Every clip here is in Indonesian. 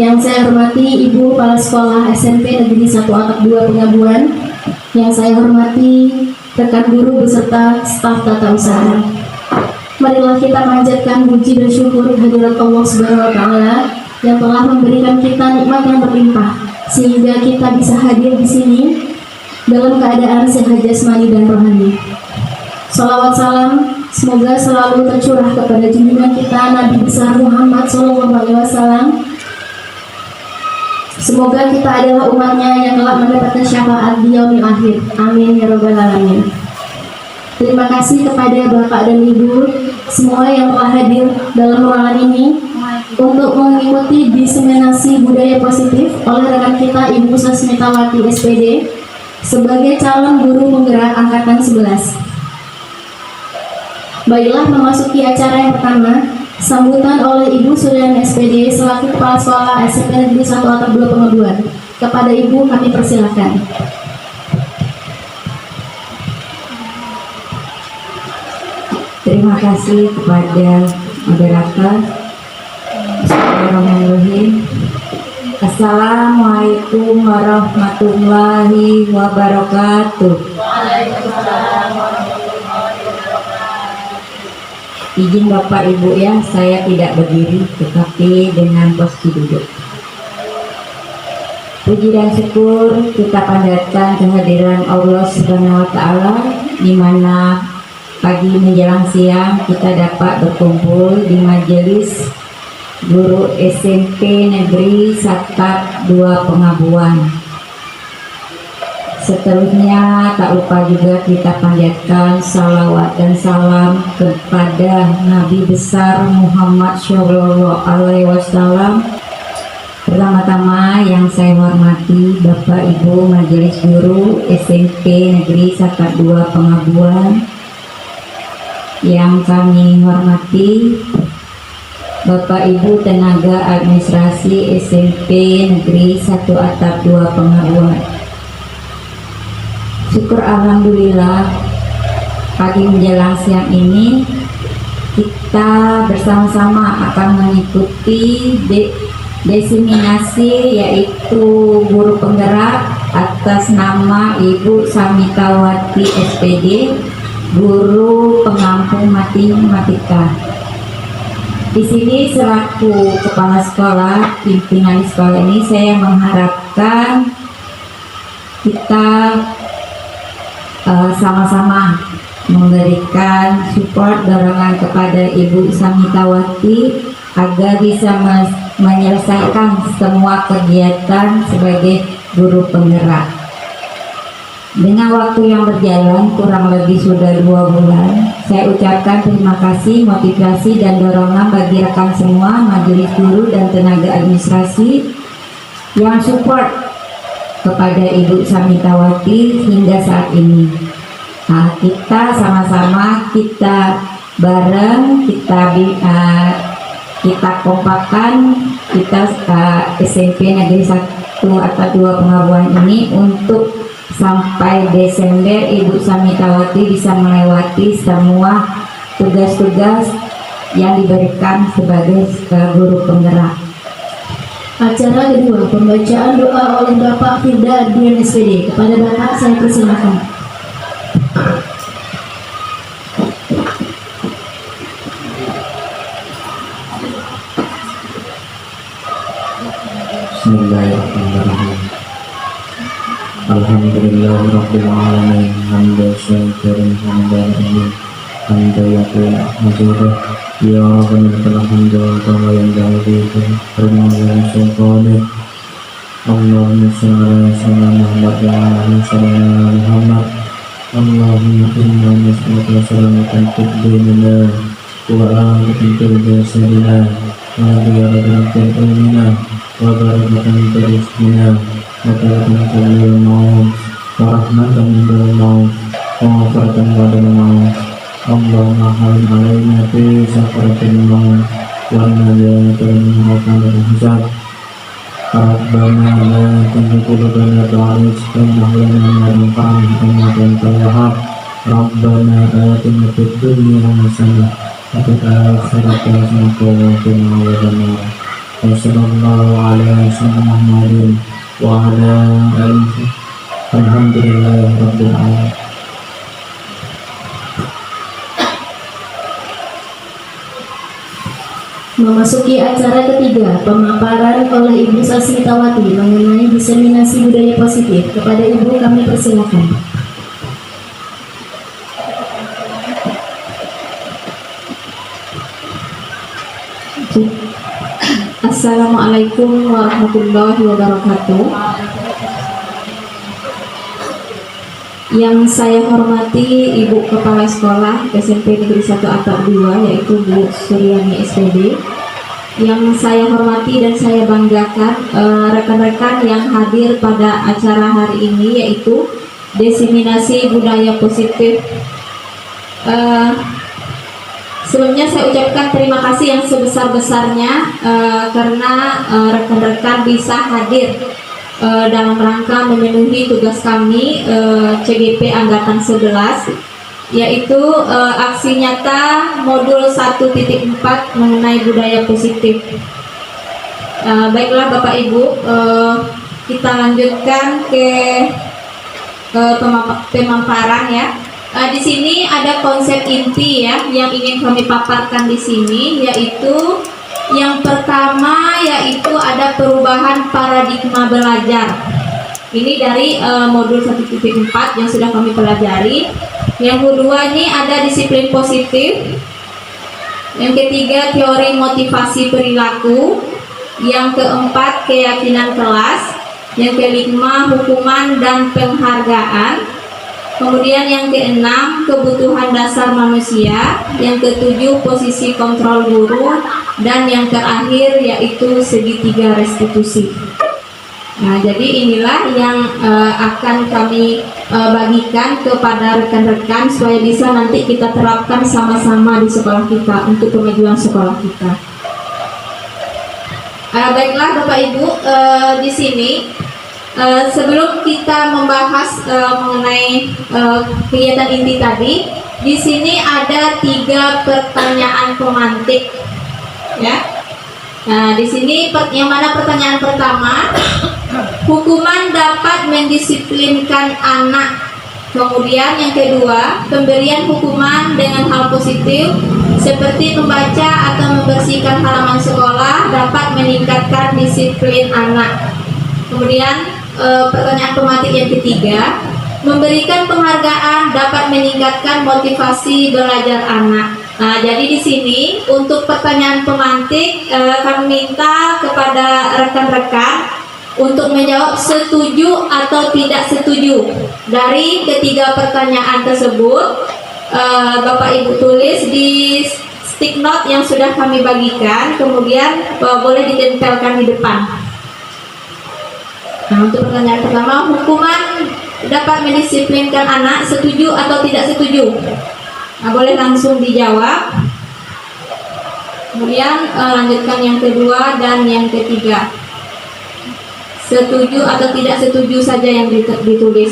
Yang saya hormati Ibu Kepala Sekolah SMP Negeri 1 Atap 2 Pengabuan. Yang saya hormati rekan guru beserta staf tata usaha. Marilah kita panjatkan puji dan syukur kehadirat Allah Subhanahu wa Ta'ala yang telah memberikan kita nikmat yang berlimpah sehingga kita bisa hadir di sini dalam keadaan sehat jasmani dan rohani. Salawat salam semoga selalu tercurah kepada junjungan kita Nabi besar Muhammad SAW. Semoga kita adalah umatnya yang kelak mendapatkan syafaat di yaumil akhir. Amin ya rabbal alamin. Terima kasih kepada Bapak dan Ibu semua yang telah hadir dalam ruangan ini untuk mengikuti diseminasi budaya positif oleh rekan kita Ibu Sasmitawati SPD sebagai calon guru penggerak angkatan 11. Baiklah, memasuki acara yang pertama, sambutan oleh Ibu Suryani SPD selaku Kepala Sekolah SMP Negeri 1 Atap 2 Pengabuan. Kepada Ibu kami persilakan. Terima kasih kepada moderator. Bismillahirrahmanirrahim. Assalamualaikum warahmatullahi wabarakatuh. Izin Bapak Ibu ya, saya tidak berdiri tetapi dengan posisi duduk. Puji dan syukur kita panjatkan kehadiran Allah Subhanahu wa Ta'ala, di mana pagi menjelang siang kita dapat berkumpul di majelis guru SMP Negeri 1 2 Pengabuan. Seterusnya tak lupa juga kita panjatkan salawat dan salam kepada Nabi besar Muhammad Shallallahu Alaihi Wasallam. Pertama-tama yang saya hormati Bapak Ibu Majelis Guru SMP Negeri 1 2 Pengabuan. Yang kami hormati Bapak Ibu tenaga administrasi SMP Negeri 1 Atap 2 Pengabuan. Syukur alhamdulillah pagi menjelang siang ini kita bersama-sama akan mengikuti diseminasi yaitu guru penggerak atas nama Ibu Samitawati SPD, guru pengampung matematika. Di sini selaku kepala sekolah, pimpinan sekolah ini, saya mengharapkan kita sama-sama memberikan support dorongan kepada Ibu Samitawati agar bisa menyelesaikan semua kegiatan sebagai guru penggerak. Dengan waktu yang berjalan kurang lebih sudah 2 bulan, saya ucapkan terima kasih, motivasi dan dorongan bagi rekan semua majelis guru dan tenaga administrasi yang support kepada Ibu Samitawati hingga saat ini. Nah, kita sama-sama, kita bareng, kita kompakan, kita SMP Negeri 1 Atap 2 Pengabuan ini untuk sampai Desember Ibu Samitawati bisa melewati semua tugas-tugas yang diberikan sebagai guru penggerak. Acara kedua, pembacaan doa oleh Bapak Firda Adrian SPD. Kepada Bapak saya persilakan. Bismillahirrahmanirrahim. Alhamdulillahirabbil alamin, hamdan syakiran hamdan lillahi hamdan yaqul majudah ya rabbana lakal hamdu kama yanbaghi li sultanik. Allahumma shalli ala sayyidina Muhammad wa ala sayyidina Muhammad. Allahumma inna nas'aluka salamatan fid dinina wa afiyatan fil jasadina wa ziyadatan fil ilmina wa barakatan fil rizqina wa barakatan fil maut wa rahmatan fil maut wa maghfiratan ba'dal maut. Allahumma hal alaina fi sakaratil maut wa najatan min al hisab. Rabbana la tuzigh qulubana ba'da idh hadaytana wa hab lana min ladunka rahmatan innaka antal wahhab. Rabbana atina fid dunya hasanah wa fil akhirati hasanah wa qina adzabannar. وصلى الله على سيدنا محمد وعلى آله الحمد لله رب العالمين. Memasuki acara ketiga, pemaparan oleh Ibu Sasmitawati mengenai diseminasi budaya positif. Kepada Ibu kami persilakan. Assalamualaikum warahmatullahi wabarakatuh. Yang saya hormati Ibu Kepala Sekolah SMP Negeri 1 Atap 2, yaitu Bu Suryani SPD. Yang saya hormati dan saya banggakan rekan-rekan yang hadir pada acara hari ini, yaitu diseminasi budaya positif. Sebelumnya saya ucapkan terima kasih yang sebesar-besarnya karena rekan-rekan bisa hadir dalam rangka memenuhi tugas kami CGP Angkatan 11, yaitu aksi nyata modul 1.4 mengenai budaya positif. Baiklah Bapak Ibu, kita lanjutkan ke pemaparan ya. Di sini ada konsep inti ya yang ingin kami paparkan di sini, yaitu yang pertama yaitu ada perubahan paradigma belajar. Ini dari modul 1.4 yang sudah kami pelajari. Yang kedua ini ada disiplin positif. Yang ketiga teori motivasi perilaku. Yang keempat keyakinan kelas. Yang kelima hukuman dan penghargaan. Kemudian yang keenam kebutuhan dasar manusia, yang ketujuh posisi kontrol guru, dan yang terakhir yaitu segitiga restitusi. Nah, jadi inilah yang akan kami bagikan kepada rekan-rekan supaya bisa nanti kita terapkan sama-sama di sekolah kita untuk kemajuan sekolah kita. Baiklah Bapak Ibu, di sini sebelum kita membahas mengenai kegiatan inti tadi, di sini ada 3 pertanyaan pemantik, ya. Nah, di sini yang mana pertanyaan pertama, hukuman dapat mendisiplinkan anak. Kemudian yang kedua, pemberian hukuman dengan hal positif seperti membaca atau membersihkan halaman sekolah dapat meningkatkan disiplin anak. Kemudian pertanyaan pemantik yang ketiga, memberikan penghargaan dapat meningkatkan motivasi belajar anak. Nah, jadi di sini untuk pertanyaan pemantik kami minta kepada rekan-rekan untuk menjawab setuju atau tidak setuju dari ketiga pertanyaan tersebut. Bapak Ibu tulis di stick note yang sudah kami bagikan, kemudian boleh ditempelkan di depan. Nah, untuk pertanyaan pertama, hukuman dapat mendisiplinkan anak, setuju atau tidak setuju? Nah, boleh langsung dijawab. Kemudian lanjutkan yang kedua dan yang ketiga. Setuju atau tidak setuju saja yang ditulis.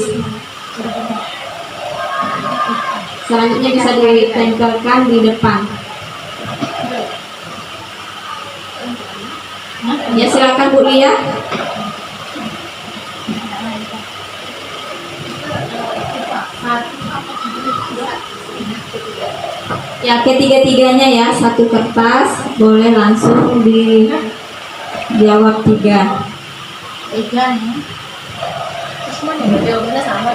Selanjutnya bisa ditempelkan di depan. Ya, silakan Bu Lia. Ya, ketiga-tiganya ya, satu kertas, boleh langsung dijawab 3. Tiga nih. Semuanya jawabannya sama.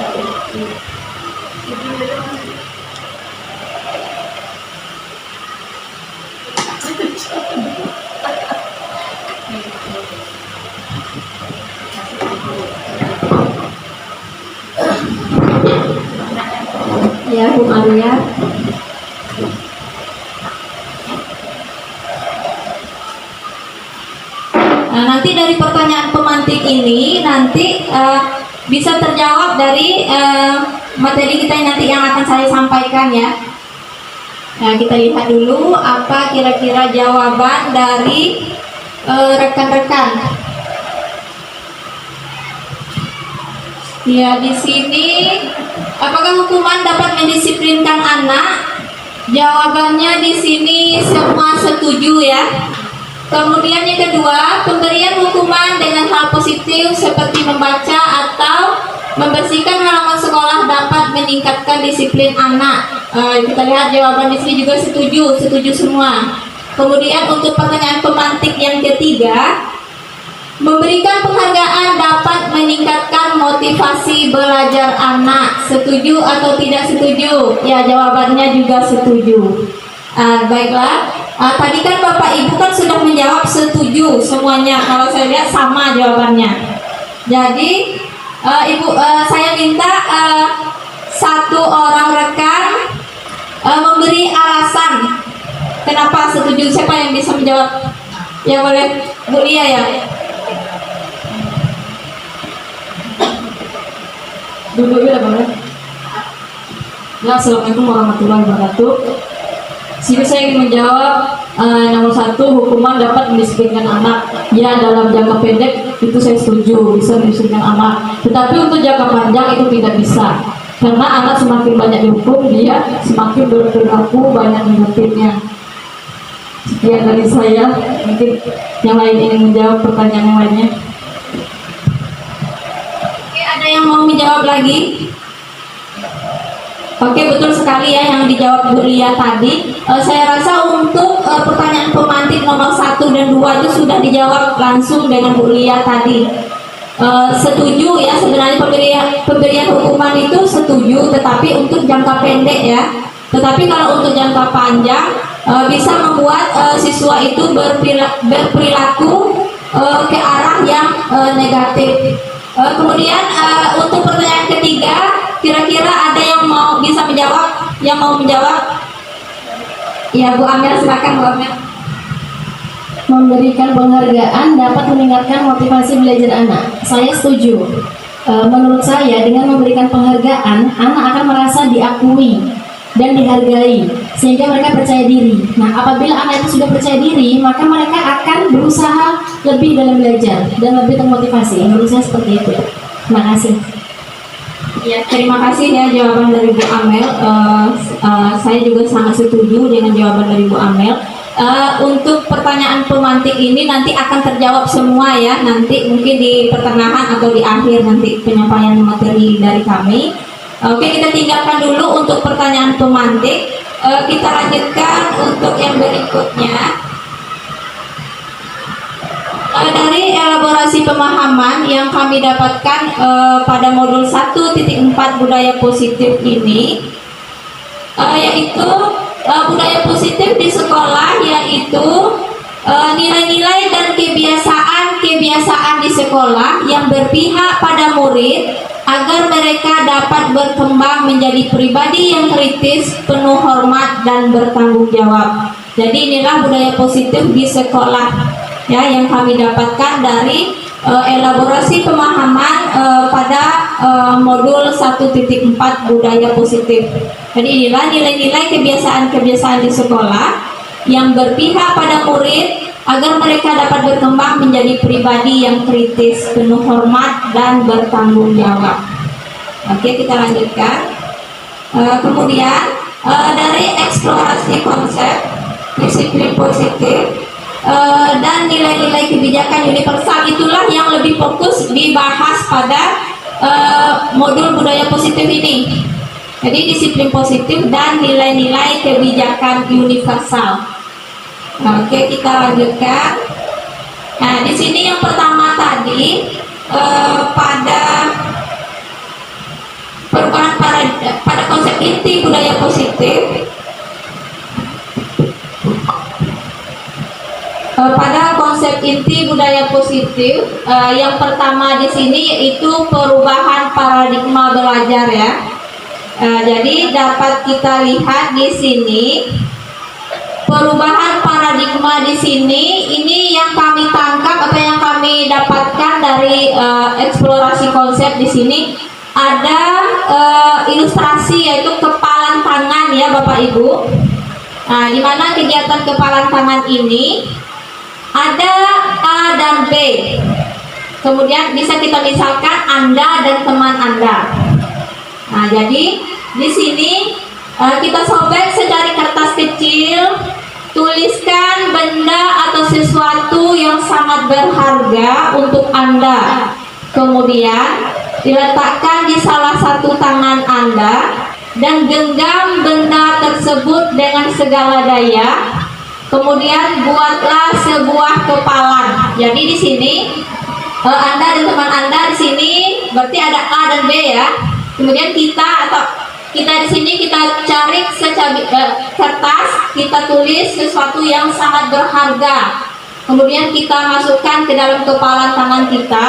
Ya, Bu Maria. Nah, nanti dari pertanyaan pemantik ini nanti bisa terjawab dari materi kita nanti yang akan saya sampaikan ya. Nah, kita lihat dulu apa kira-kira jawaban dari rekan-rekan. Ya, di sini apakah hukuman dapat mendisiplinkan anak? Jawabannya di sini semua setuju ya. Kemudian yang kedua, pemberian hukuman dengan hal positif seperti membaca atau membersihkan halaman sekolah dapat meningkatkan disiplin anak. Kita lihat jawaban di sini juga setuju semua. Kemudian untuk pertanyaan pemantik yang ketiga, memberikan penghargaan dapat meningkatkan motivasi belajar anak. Setuju atau tidak setuju? Ya, jawabannya juga setuju. Baiklah, tadi kan Bapak Ibu kan sudah menjawab setuju semuanya. Kalau saya lihat sama jawabannya. Jadi Ibu, saya minta satu orang rekan memberi alasan kenapa setuju. Siapa yang bisa menjawab? Ya boleh, Bu Lia ya. Duduk ya boleh. Ya, assalamualaikum warahmatullahi wabarakatuh. Sini saya ingin menjawab nomor 1, hukuman dapat mendisiplinkan anak. Ya, dalam jangka pendek itu saya setuju, bisa mendisiplinkan anak. Tetapi untuk jangka panjang itu tidak bisa. Karena anak semakin banyak dihukum, dia semakin berperilaku banyak negatifnya. Sekian dari saya. Mungkin yang lain ingin menjawab pertanyaan yang lainnya. Oke, ada yang mau menjawab lagi? Oke, betul sekali ya yang dijawab Bu Lia tadi. Saya rasa untuk pertanyaan pemantik nomor 1 dan 2 itu sudah dijawab langsung dengan Bu Lia tadi. Setuju ya, sebenarnya pemberian hukuman itu setuju, tetapi untuk jangka pendek ya. Tetapi kalau untuk jangka panjang bisa membuat siswa itu berperilaku ke arah yang negatif. Kemudian untuk pertanyaan ketiga, kira-kira ada yang bisa menjawab? Yang mau menjawab? Ya, Bu Amel, silakan Bu Amel. Memberikan penghargaan dapat meningkatkan motivasi belajar anak. Saya setuju. Menurut saya dengan memberikan penghargaan, anak akan merasa diakui dan dihargai sehingga mereka percaya diri. Nah, apabila anak itu sudah percaya diri, maka mereka akan berusaha lebih dalam belajar dan lebih termotivasi. Menurut saya seperti itu. Terima kasih. Ya, terima kasih ya jawaban dari Bu Amel. Saya juga sangat setuju dengan jawaban dari Bu Amel. Untuk pertanyaan pemantik ini nanti akan terjawab semua ya, nanti mungkin di pertengahan atau di akhir nanti penyampaian materi dari kami. Oke, kita tinggalkan dulu untuk pertanyaan pemantik. Kita lanjutkan untuk yang berikutnya. Dari elaborasi pemahaman yang kami dapatkan pada modul 1.4 budaya positif ini, yaitu budaya positif di sekolah, yaitu nilai-nilai dan kebiasaan di sekolah yang berpihak pada murid agar mereka dapat berkembang menjadi pribadi yang kritis, penuh hormat dan bertanggung jawab. Jadi inilah budaya positif di sekolah ya yang kami dapatkan dari elaborasi pemahaman pada modul 1.4 budaya positif. Jadi inilah nilai-nilai kebiasaan-kebiasaan di sekolah yang berpihak pada murid agar mereka dapat berkembang menjadi pribadi yang kritis, penuh hormat dan bertanggung jawab. Oke, kita lanjutkan. Kemudian dari eksplorasi konsep disiplin positif dan nilai-nilai kebijakan universal, itulah yang lebih fokus dibahas pada modul budaya positif ini. Jadi disiplin positif dan nilai-nilai kebijakan universal. Oke, kita lanjutkan. Nah, di sini yang pertama tadi pada perubahan pada konsep inti budaya positif. Pada konsep inti budaya positif, yang pertama di sini yaitu perubahan paradigma belajar ya. Jadi dapat kita lihat di sini perubahan paradigma di sini. Ini yang kami tangkap atau yang kami dapatkan dari eksplorasi konsep di sini ada ilustrasi yaitu kepalan tangan ya Bapak Ibu. Nah, di mana kegiatan kepalan tangan ini ada A dan B. Kemudian bisa kita misalkan Anda dan teman Anda. Nah, jadi di sini kita sobek secari kertas kecil tuliskan benda atau sesuatu yang sangat berharga untuk Anda. Kemudian diletakkan di salah satu tangan Anda dan genggam benda tersebut dengan segala daya. Kemudian buatlah sebuah kepalan. Jadi di sini Anda dan teman Anda di sini berarti ada A dan B ya. Kemudian kita di sini kita cari secabik kertas, kita tulis sesuatu yang sangat berharga. Kemudian kita masukkan ke dalam kepalan tangan kita.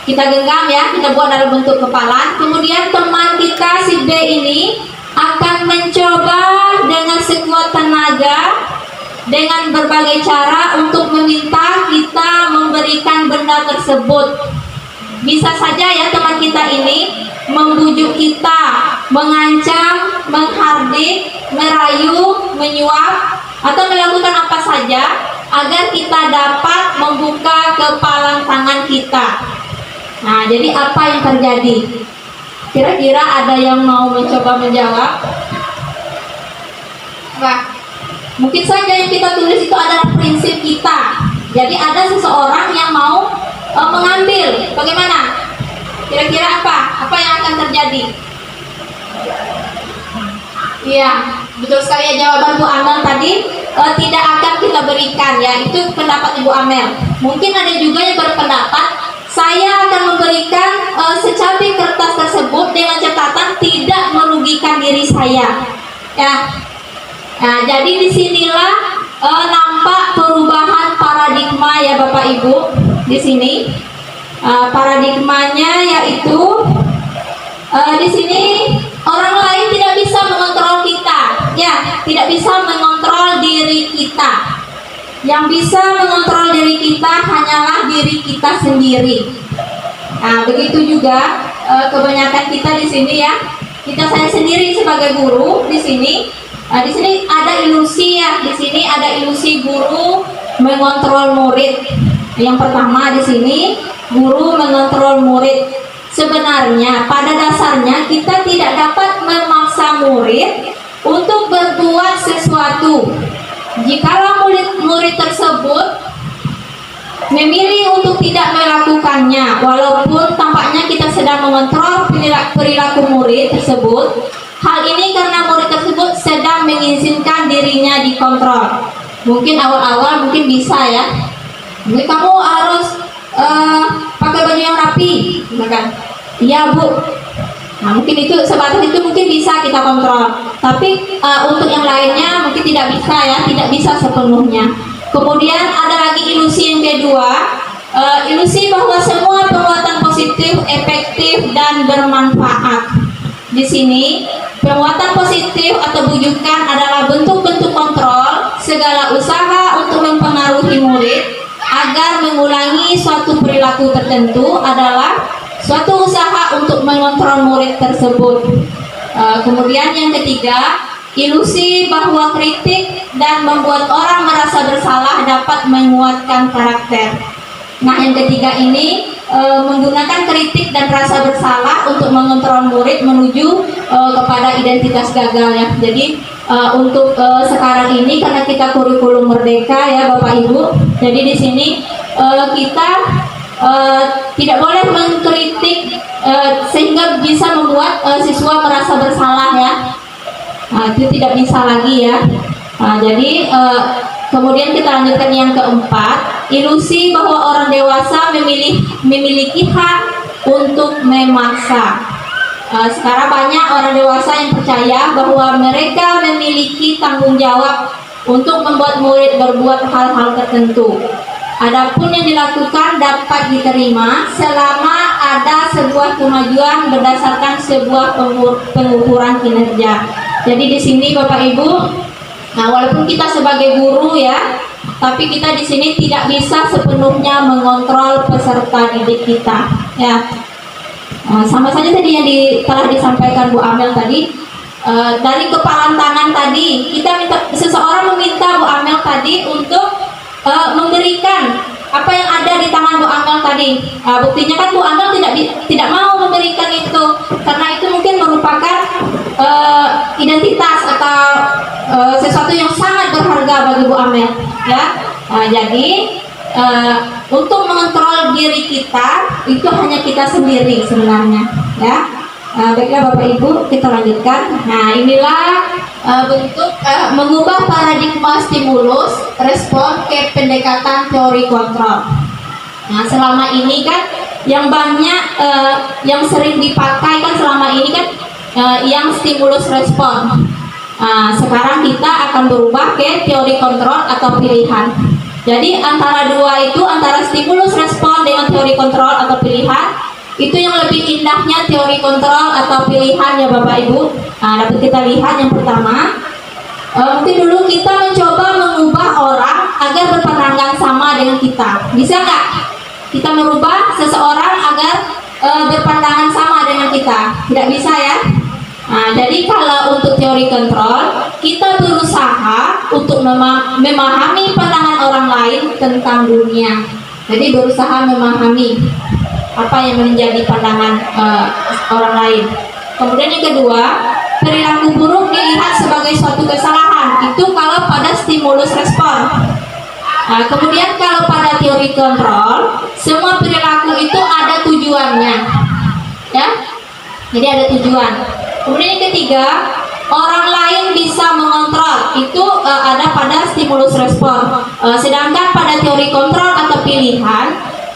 Kita genggam ya, kita buat dalam bentuk kepalan. Kemudian teman kita si B ini akan mencoba dengan sekuat tenaga dengan berbagai cara untuk meminta kita memberikan benda tersebut. Bisa saja ya teman kita ini membujuk kita, mengancam, menghardik, merayu, menyuap, atau melakukan apa saja agar kita dapat membuka kepalan tangan kita. Nah, jadi apa yang terjadi? Kira-kira ada yang mau mencoba menjawab? Nah, mungkin saja yang kita tulis itu adalah prinsip kita. Jadi ada seseorang yang mau mengambil. Bagaimana? Kira-kira apa? Apa yang akan terjadi? Iya, betul sekali ya jawaban Bu Amel tadi. Tidak akan kita berikan ya. Itu pendapat Ibu Amel. Mungkin ada juga yang berpendapat saya akan memberikan secabik kertas tersebut dengan catatan tidak merugikan diri saya. Ya. Nah, jadi disinilah nampak perubahan paradigma ya Bapak Ibu. Di sini paradigmanya yaitu di sini orang lain tidak bisa mengontrol kita, ya, tidak bisa mengontrol diri kita. Yang bisa mengontrol diri kita hanyalah diri kita sendiri. Nah, begitu juga kebanyakan kita di sini ya. Saya sendiri sebagai guru di sini. Di sini ada ilusi ya. Di sini ada ilusi guru mengontrol murid. Yang pertama di sini guru mengontrol murid. Sebenarnya pada dasarnya kita tidak dapat memaksa murid untuk berbuat sesuatu. Jikalau murid tersebut memilih untuk tidak melakukannya, walaupun tampaknya kita sedang mengontrol perilaku murid tersebut, hal ini karena murid tersebut sedang mengizinkan dirinya dikontrol. Mungkin awal-awal mungkin bisa ya, mungkin kamu harus pakai baju yang rapi, kan? Iya Bu. Nah, mungkin itu sebatas itu mungkin bisa kita kontrol. Tapi untuk yang lainnya mungkin tidak bisa ya, tidak bisa sepenuhnya. Kemudian ada lagi ilusi yang kedua, ilusi bahwa semua perbuatan positif, efektif dan bermanfaat. Di sini perbuatan positif atau bujukan adalah bentuk-bentuk kontrol segala usaha untuk mempengaruhi murid agar mengulangi suatu perilaku tertentu adalah suatu usaha untuk mengontrol murid tersebut. Kemudian yang ketiga, ilusi bahwa kritik dan membuat orang merasa bersalah dapat menguatkan karakter. Nah, yang ketiga ini menggunakan kritik dan rasa bersalah untuk mengontrol murid menuju kepada identitas gagal ya. Jadi untuk sekarang ini karena kita kurikulum merdeka ya Bapak Ibu. Jadi di sini kita tidak boleh mengkritik sehingga bisa membuat siswa merasa bersalah ya. Itu tidak bisa lagi ya. Jadi kemudian kita lanjutkan yang keempat, ilusi bahwa orang dewasa memiliki hak untuk memaksa. Sekarang banyak orang dewasa yang percaya bahwa mereka memiliki tanggung jawab untuk membuat murid berbuat hal-hal tertentu. Adapun yang dilakukan dapat diterima selama ada sebuah kemajuan berdasarkan sebuah pengukuran kinerja. Jadi di sini Bapak Ibu, nah walaupun kita sebagai guru ya, tapi kita di sini tidak bisa sepenuhnya mengontrol peserta didik kita. Ya, sama saja tadi yang telah disampaikan Bu Amel tadi. Dari kepalan tangan tadi, seseorang meminta Bu Amel tadi untuk memberikan apa yang ada di tangan Bu Amel tadi. Buktinya kan Bu Amel tidak mau memberikan itu karena itu mungkin merupakan identitas atau sesuatu yang sangat berharga bagi Bu Amel, ya. Jadi untuk mengontrol diri kita itu hanya kita sendiri sebenarnya, ya. Baiklah Bapak Ibu, kita lanjutkan. Nah, inilah bentuk mengubah paradigma stimulus respon ke pendekatan teori kontrol. Nah, selama ini kan yang banyak yang sering dipakai kan selama ini kan yang stimulus respon. Sekarang kita akan berubah ke teori kontrol atau pilihan. Jadi antara dua itu, antara stimulus respon dengan teori kontrol atau pilihan, itu yang lebih indahnya teori kontrol atau pilihan ya Bapak Ibu. Dapat kita lihat yang pertama, mungkin dulu kita mencoba mengubah orang agar berpandangan sama dengan kita. Bisa nggak kita merubah seseorang agar berpandangan sama dengan kita? Tidak bisa ya. Jadi kalau untuk teori kontrol, kita berusaha untuk memahami pandangan orang lain tentang dunia. Jadi berusaha memahami apa yang menjadi pandangan orang lain. Kemudian yang kedua, perilaku buruk dilihat sebagai suatu kesalahan. Itu kalau pada stimulus respon. Kemudian kalau pada teori kontrol, semua perilaku itu ada tujuannya, ya. Jadi ada tujuan. Kemudian yang ketiga, orang lain bisa mengontrol. Itu ada pada stimulus respon. Sedangkan pada teori kontrol atau pilihan,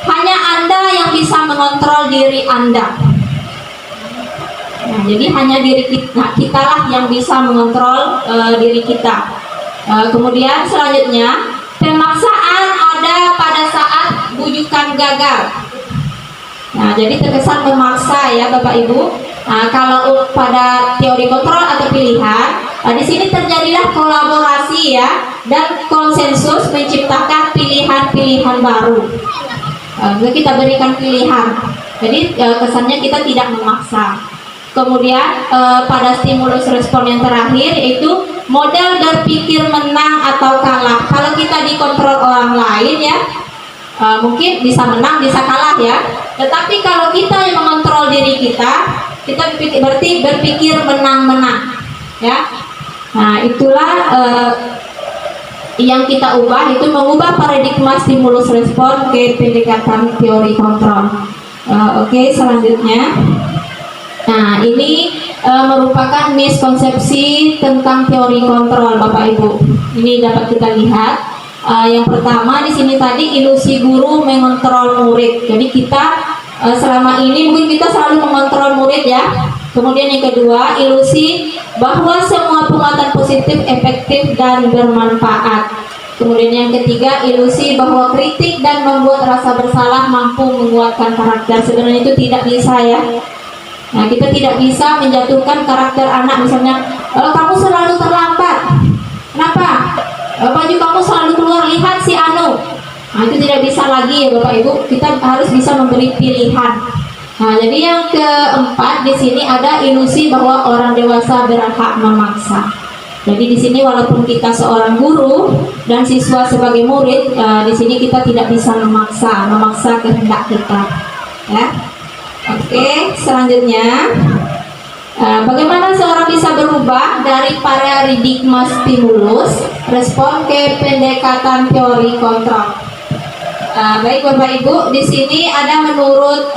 hanya Anda yang bisa mengontrol diri Anda. Nah, jadi hanya diri kita lah yang bisa mengontrol diri kita. Kemudian selanjutnya, pemaksaan ada pada saat bujukan gagal. Nah, jadi terkesan memaksa ya Bapak Ibu. Kalau pada teori kontrol atau pilihan, di sini terjadilah kolaborasi ya dan konsensus menciptakan pilihan-pilihan baru. Kita berikan pilihan. Jadi kesannya kita tidak memaksa. Kemudian pada stimulus respon yang terakhir yaitu model berpikir menang atau kalah. Kalau kita dikontrol orang lain ya, mungkin bisa menang bisa kalah ya. Tetapi kalau kita yang mengontrol diri kita berarti berpikir menang-menang ya. Nah, itulah yang kita ubah, itu mengubah paradigma stimulus respon ke pendekatan teori kontrol. Oke, selanjutnya. Nah, ini merupakan miskonsepsi tentang teori kontrol Bapak Ibu. Ini dapat kita lihat. Yang pertama di sini tadi ilusi guru mengontrol murid. Jadi kita selama ini mungkin kita selalu mengontrol murid ya. Kemudian yang kedua, ilusi bahwa semua penguatan positif efektif dan bermanfaat. Kemudian yang ketiga, ilusi bahwa kritik dan membuat rasa bersalah mampu menguatkan karakter. Sebenarnya itu tidak bisa ya. Nah, kita tidak bisa menjatuhkan karakter anak. Misalnya, kamu selalu terlambat. Kenapa? Baju kamu selalu keluar, lihat si Anu. Nah, itu tidak bisa lagi ya Bapak Ibu. Kita harus bisa memberi pilihan. Nah, jadi yang keempat di sini ada ilusi bahwa orang dewasa berhak memaksa. Jadi di sini walaupun kita seorang guru dan siswa sebagai murid, di sini kita tidak bisa memaksa kehendak kita. Ya. Oke, selanjutnya. Bagaimana seorang bisa berubah dari paradigma stimulus respon ke pendekatan teori kontrol? Baik Bapak Ibu, di sini ada menurut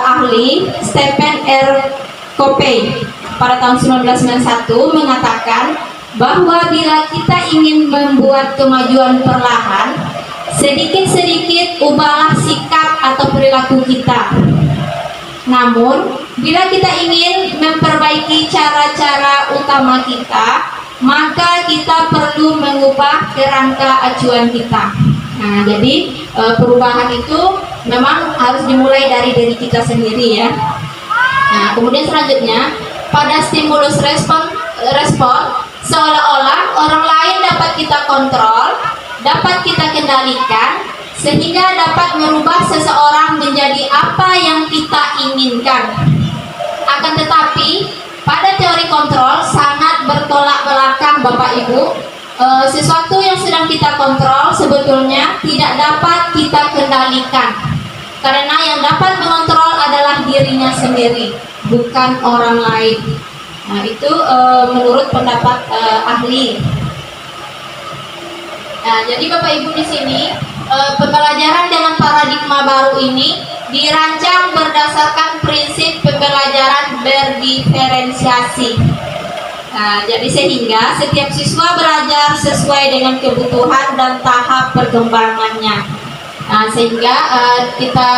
ahli Stephen R. Covey pada tahun 1991 mengatakan bahwa bila kita ingin membuat kemajuan perlahan, sedikit-sedikit ubahlah sikap atau perilaku kita. Namun, bila kita ingin memperbaiki cara-cara utama kita, maka kita perlu mengubah kerangka acuan kita. Nah, jadi perubahan itu memang harus dimulai dari diri kita sendiri ya. Nah, kemudian selanjutnya, pada stimulus respon seolah-olah orang lain dapat kita kontrol, dapat kita kendalikan, sehingga dapat merubah seseorang menjadi apa yang kita inginkan. Akan tetapi, pada teori kontrol sangat bertolak belakang Bapak Ibu. Sesuatu yang sedang kita kontrol sebetulnya tidak dapat kita kendalikan. Karena yang dapat mengontrol adalah dirinya sendiri, bukan orang lain. Nah, itu menurut pendapat ahli. Nah, jadi Bapak Ibu di sini pembelajaran dengan paradigma baru ini dirancang berdasarkan prinsip pembelajaran berdiferensiasi. Nah, jadi sehingga setiap siswa belajar sesuai dengan kebutuhan dan tahap perkembangannya. Nah, sehingga kita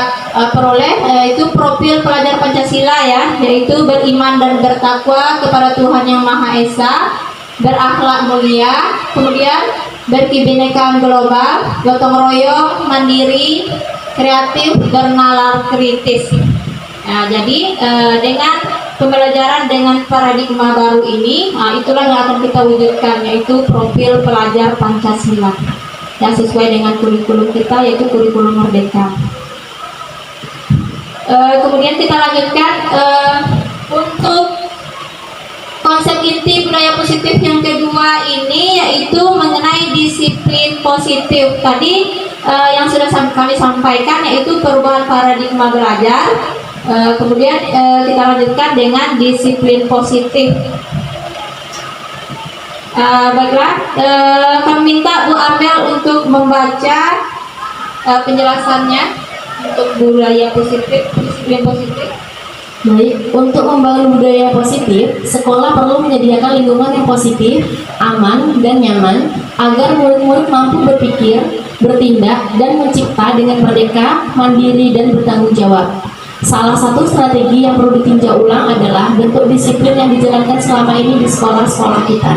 peroleh itu profil pelajar Pancasila ya, yaitu beriman dan bertakwa kepada Tuhan Yang Maha Esa, berakhlak mulia, kemudian berkebinekaan global, gotong royong, mandiri, kreatif, bernalar kritis. Nah, jadi dengan pembelajaran dengan paradigma baru ini, itulah yang akan kita wujudkan, yaitu profil pelajar Pancasila yang sesuai dengan kurikulum kita, yaitu kurikulum Merdeka. Kemudian kita lanjutkan untuk konsep inti budaya positif yang kedua ini, yaitu mengenai disiplin positif. Tadi yang sudah kami sampaikan yaitu perubahan paradigma belajar. Kemudian kita lanjutkan dengan disiplin positif. Baiklah, kami minta Bu Amel untuk membaca penjelasannya untuk budaya positif, disiplin positif. Baik, untuk membangun budaya positif, sekolah perlu menyediakan lingkungan yang positif, aman, dan nyaman agar murid-murid mampu berpikir, bertindak, dan mencipta dengan merdeka, mandiri, dan bertanggung jawab. Salah satu strategi yang perlu ditinjau ulang adalah bentuk disiplin yang dijalankan selama ini di sekolah-sekolah kita.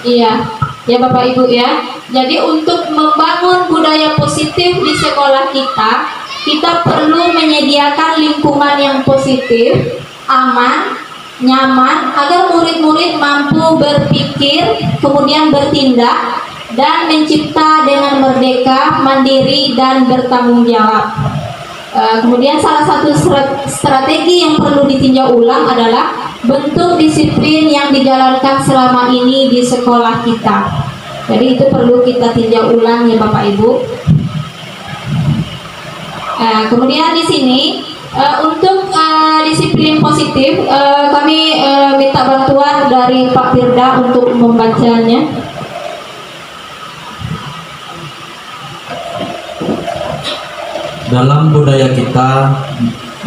Iya, ya Bapak Ibu ya. Jadi untuk membangun budaya positif di sekolah kita perlu menyediakan lingkungan yang positif, aman, nyaman, agar murid-murid mampu berpikir, kemudian bertindak, dan mencipta dengan merdeka, mandiri, dan bertanggung jawab. Kemudian salah satu strategi yang perlu ditinjau ulang adalah bentuk disiplin yang dijalankan selama ini di sekolah kita. Jadi itu perlu kita tinjau ulang ya Bapak Ibu. Kemudian di sini untuk disiplin positif kami minta bantuan dari Pak Firda untuk membacanya. Dalam budaya kita,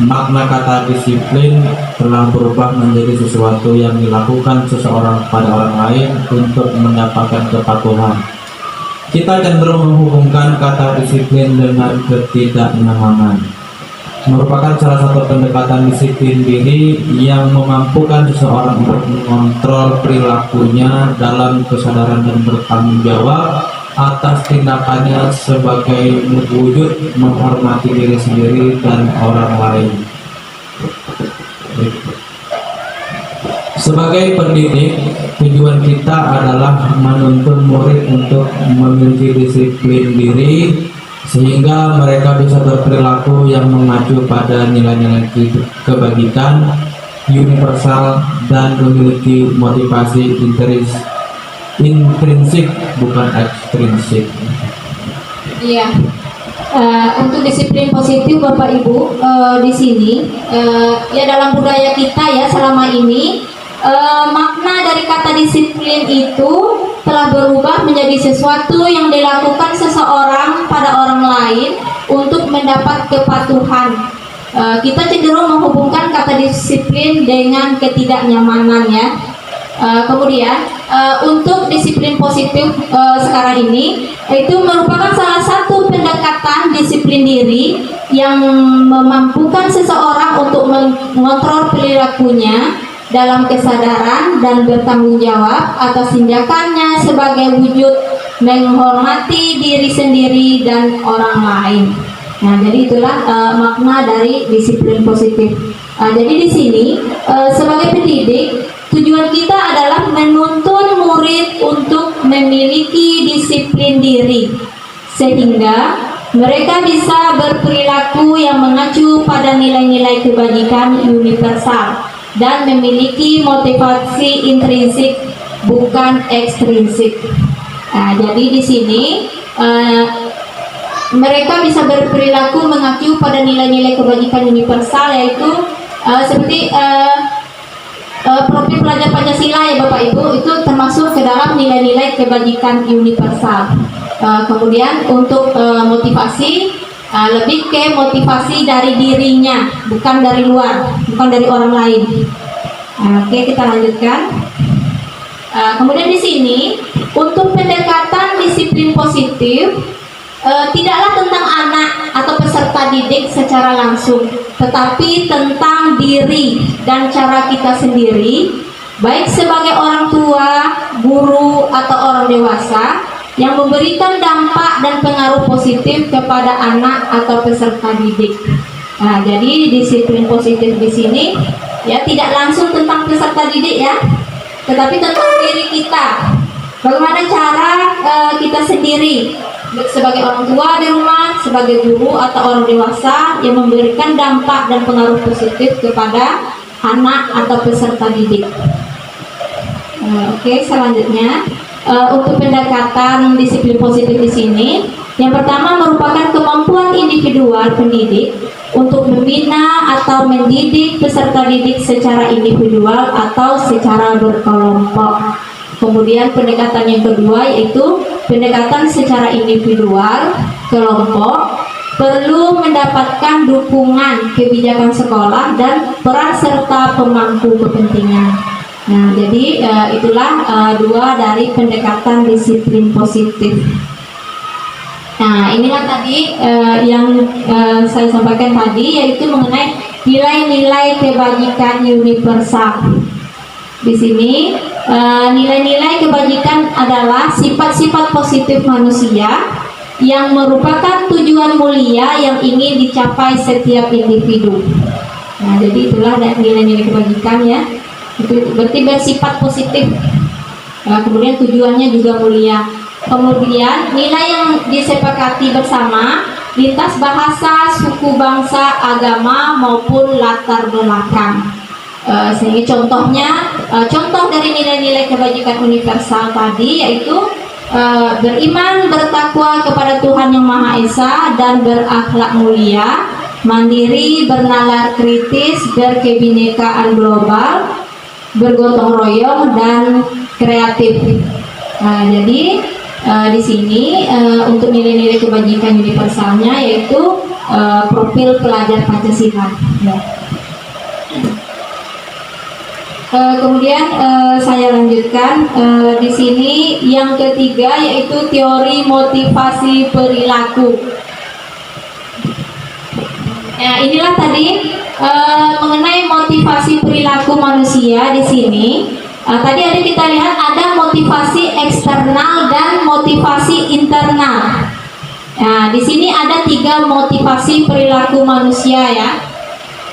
makna kata disiplin telah berubah menjadi sesuatu yang dilakukan seseorang pada orang lain untuk mendapatkan kepatuhan. Kita cenderung menghubungkan kata disiplin dengan ketidaknyamanan. Merupakan salah satu pendekatan disiplin diri yang memampukan seseorang untuk mengontrol perilakunya dalam kesadaran dan bertanggung jawab atas tindakannya sebagai wujud menghormati diri sendiri dan orang lain. Sebagai pendidik, tujuan kita adalah menuntun murid untuk memiliki disiplin diri sehingga mereka bisa berperilaku yang mengacu pada nilai-nilai kebajikan universal dan memiliki motivasi intrinsik bukan ekstrinsik. Iya. Untuk disiplin positif Bapak Ibu di sini ya dalam budaya kita ya selama ini makna dari kata disiplin itu telah berubah menjadi sesuatu yang dilakukan seseorang pada orang lain untuk mendapat kepatuhan. Kita cenderung menghubungkan kata disiplin dengan ketidaknyamanan ya. Kemudian untuk disiplin positif sekarang ini itu merupakan salah satu pendekatan disiplin diri yang memampukan seseorang untuk mengontrol perilakunya dalam kesadaran dan bertanggung jawab atas tindakannya sebagai wujud menghormati diri sendiri dan orang lain. Nah, jadi itulah makna dari disiplin positif. Jadi di sini sebagai pendidik tujuan kita adalah menuntun murid untuk memiliki disiplin diri sehingga mereka bisa berperilaku yang mengacu pada nilai-nilai kebajikan universal dan memiliki motivasi intrinsik bukan ekstrinsik. Nah, jadi di sini mereka bisa berperilaku mengacu pada nilai-nilai kebajikan universal, yaitu seperti profil pelajar Pancasila ya Bapak Ibu, itu termasuk ke dalam nilai-nilai kebajikan universal. Kemudian untuk motivasi, lebih ke motivasi dari dirinya, bukan dari luar, bukan dari orang lain. Oke, kita lanjutkan. Kemudian di sini untuk pendekatan disiplin positif, tidaklah tentang anak atau peserta didik secara langsung, tetapi tentang diri dan cara kita sendiri, baik sebagai orang tua, guru, atau orang dewasa yang memberikan dampak dan pengaruh positif kepada anak atau peserta didik. Nah, jadi disiplin positif di sini ya tidak langsung tentang peserta didik ya, tetapi tentang diri kita. Bagaimana cara kita sendiri sebagai orang tua di rumah, sebagai guru atau orang dewasa yang memberikan dampak dan pengaruh positif kepada anak atau peserta didik. Oke, selanjutnya untuk pendekatan disiplin positif di sini, yang pertama merupakan kemampuan individual pendidik untuk membina atau mendidik peserta didik secara individual atau secara berkelompok. Kemudian pendekatan yang kedua yaitu pendekatan secara individual, kelompok, perlu mendapatkan dukungan kebijakan sekolah dan peran serta pemangku kepentingan. Nah, jadi itulah dua dari pendekatan disiplin positif. Nah, inilah tadi yang saya sampaikan tadi, yaitu mengenai nilai-nilai kebajikan universal. Di sini nilai-nilai kebajikan adalah sifat-sifat positif manusia yang merupakan tujuan mulia yang ingin dicapai setiap individu. Nah, jadi itulah nilai-nilai kebajikan ya. Itu berarti bersifat positif. Kemudian tujuannya juga mulia. Kemudian nilai yang disepakati bersama lintas bahasa, suku, bangsa, agama maupun latar belakang. Sehingga contohnya, contoh dari nilai-nilai kebajikan universal tadi yaitu beriman, bertakwa kepada Tuhan Yang Maha Esa dan berakhlak mulia, mandiri, bernalar kritis, berkebinekaan global, bergotong royong dan kreatif. Nah, jadi di sini untuk nilai-nilai kebajikan universalnya yaitu profil pelajar Pancasila. Ya. Kemudian saya lanjutkan di sini yang ketiga yaitu teori motivasi perilaku. Ya, inilah tadi mengenai motivasi perilaku manusia di sini. Tadi ada kita lihat ada motivasi eksternal dan motivasi internal. Nah, di sini ada 3 motivasi perilaku manusia ya.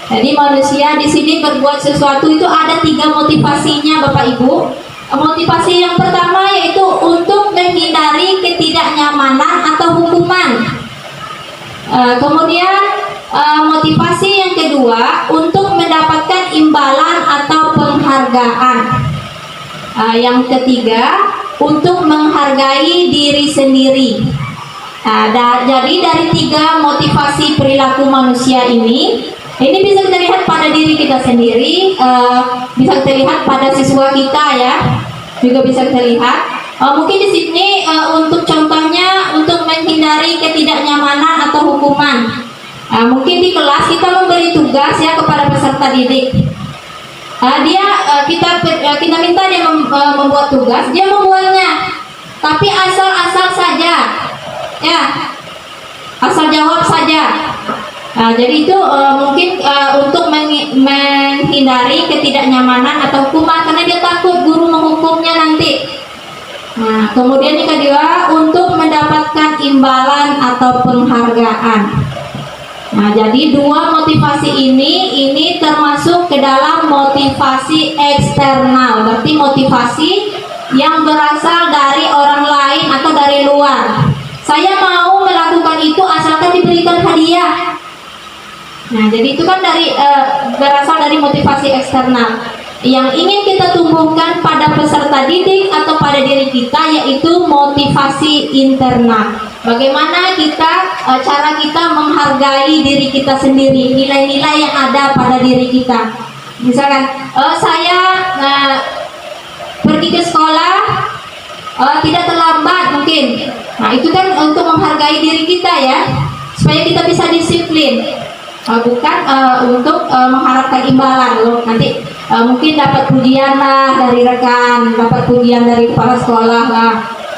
Jadi manusia di sini berbuat sesuatu itu ada 3 motivasinya Bapak Ibu. Motivasi yang pertama yaitu untuk menghindari ketidaknyamanan atau hukuman. Kemudian motivasi yang kedua untuk mendapatkan imbalan atau penghargaan. Yang ketiga untuk menghargai diri sendiri. Jadi dari 3 motivasi perilaku manusia ini bisa kita lihat pada diri kita sendiri, bisa kita lihat pada siswa kita ya, juga bisa kita lihat. Mungkin di sini untuk contohnya untuk menghindari ketidaknyamanan atau hukuman. Mungkin di kelas kita memberi tugas ya kepada peserta didik. Kita minta dia membuat tugas, dia membuatnya, tapi asal-asal saja, ya, asal jawab saja. Jadi itu mungkin untuk menghindari ketidaknyamanan atau hukuman karena dia takut guru menghukumnya nanti. Nah, kemudian yang kedua untuk mendapatkan imbalan atau penghargaan. Nah, jadi 2 motivasi ini termasuk ke dalam motivasi eksternal, berarti motivasi yang berasal dari orang lain atau dari luar. Saya mau melakukan itu asalkan diberikan hadiah. Nah, jadi itu kan berasal dari motivasi eksternal. Yang ingin kita tumbuhkan pada peserta didik atau pada diri kita yaitu motivasi internal. Bagaimana cara kita menghargai diri kita sendiri, nilai-nilai yang ada pada diri kita. Misalkan saya pergi ke sekolah tidak terlambat mungkin. Nah itu kan untuk menghargai diri kita ya, supaya kita bisa disiplin. Bukan untuk mengharapkan imbalan loh. Nanti mungkin dapat pujian lah dari rekan, dapat pujian dari kepala sekolah lah.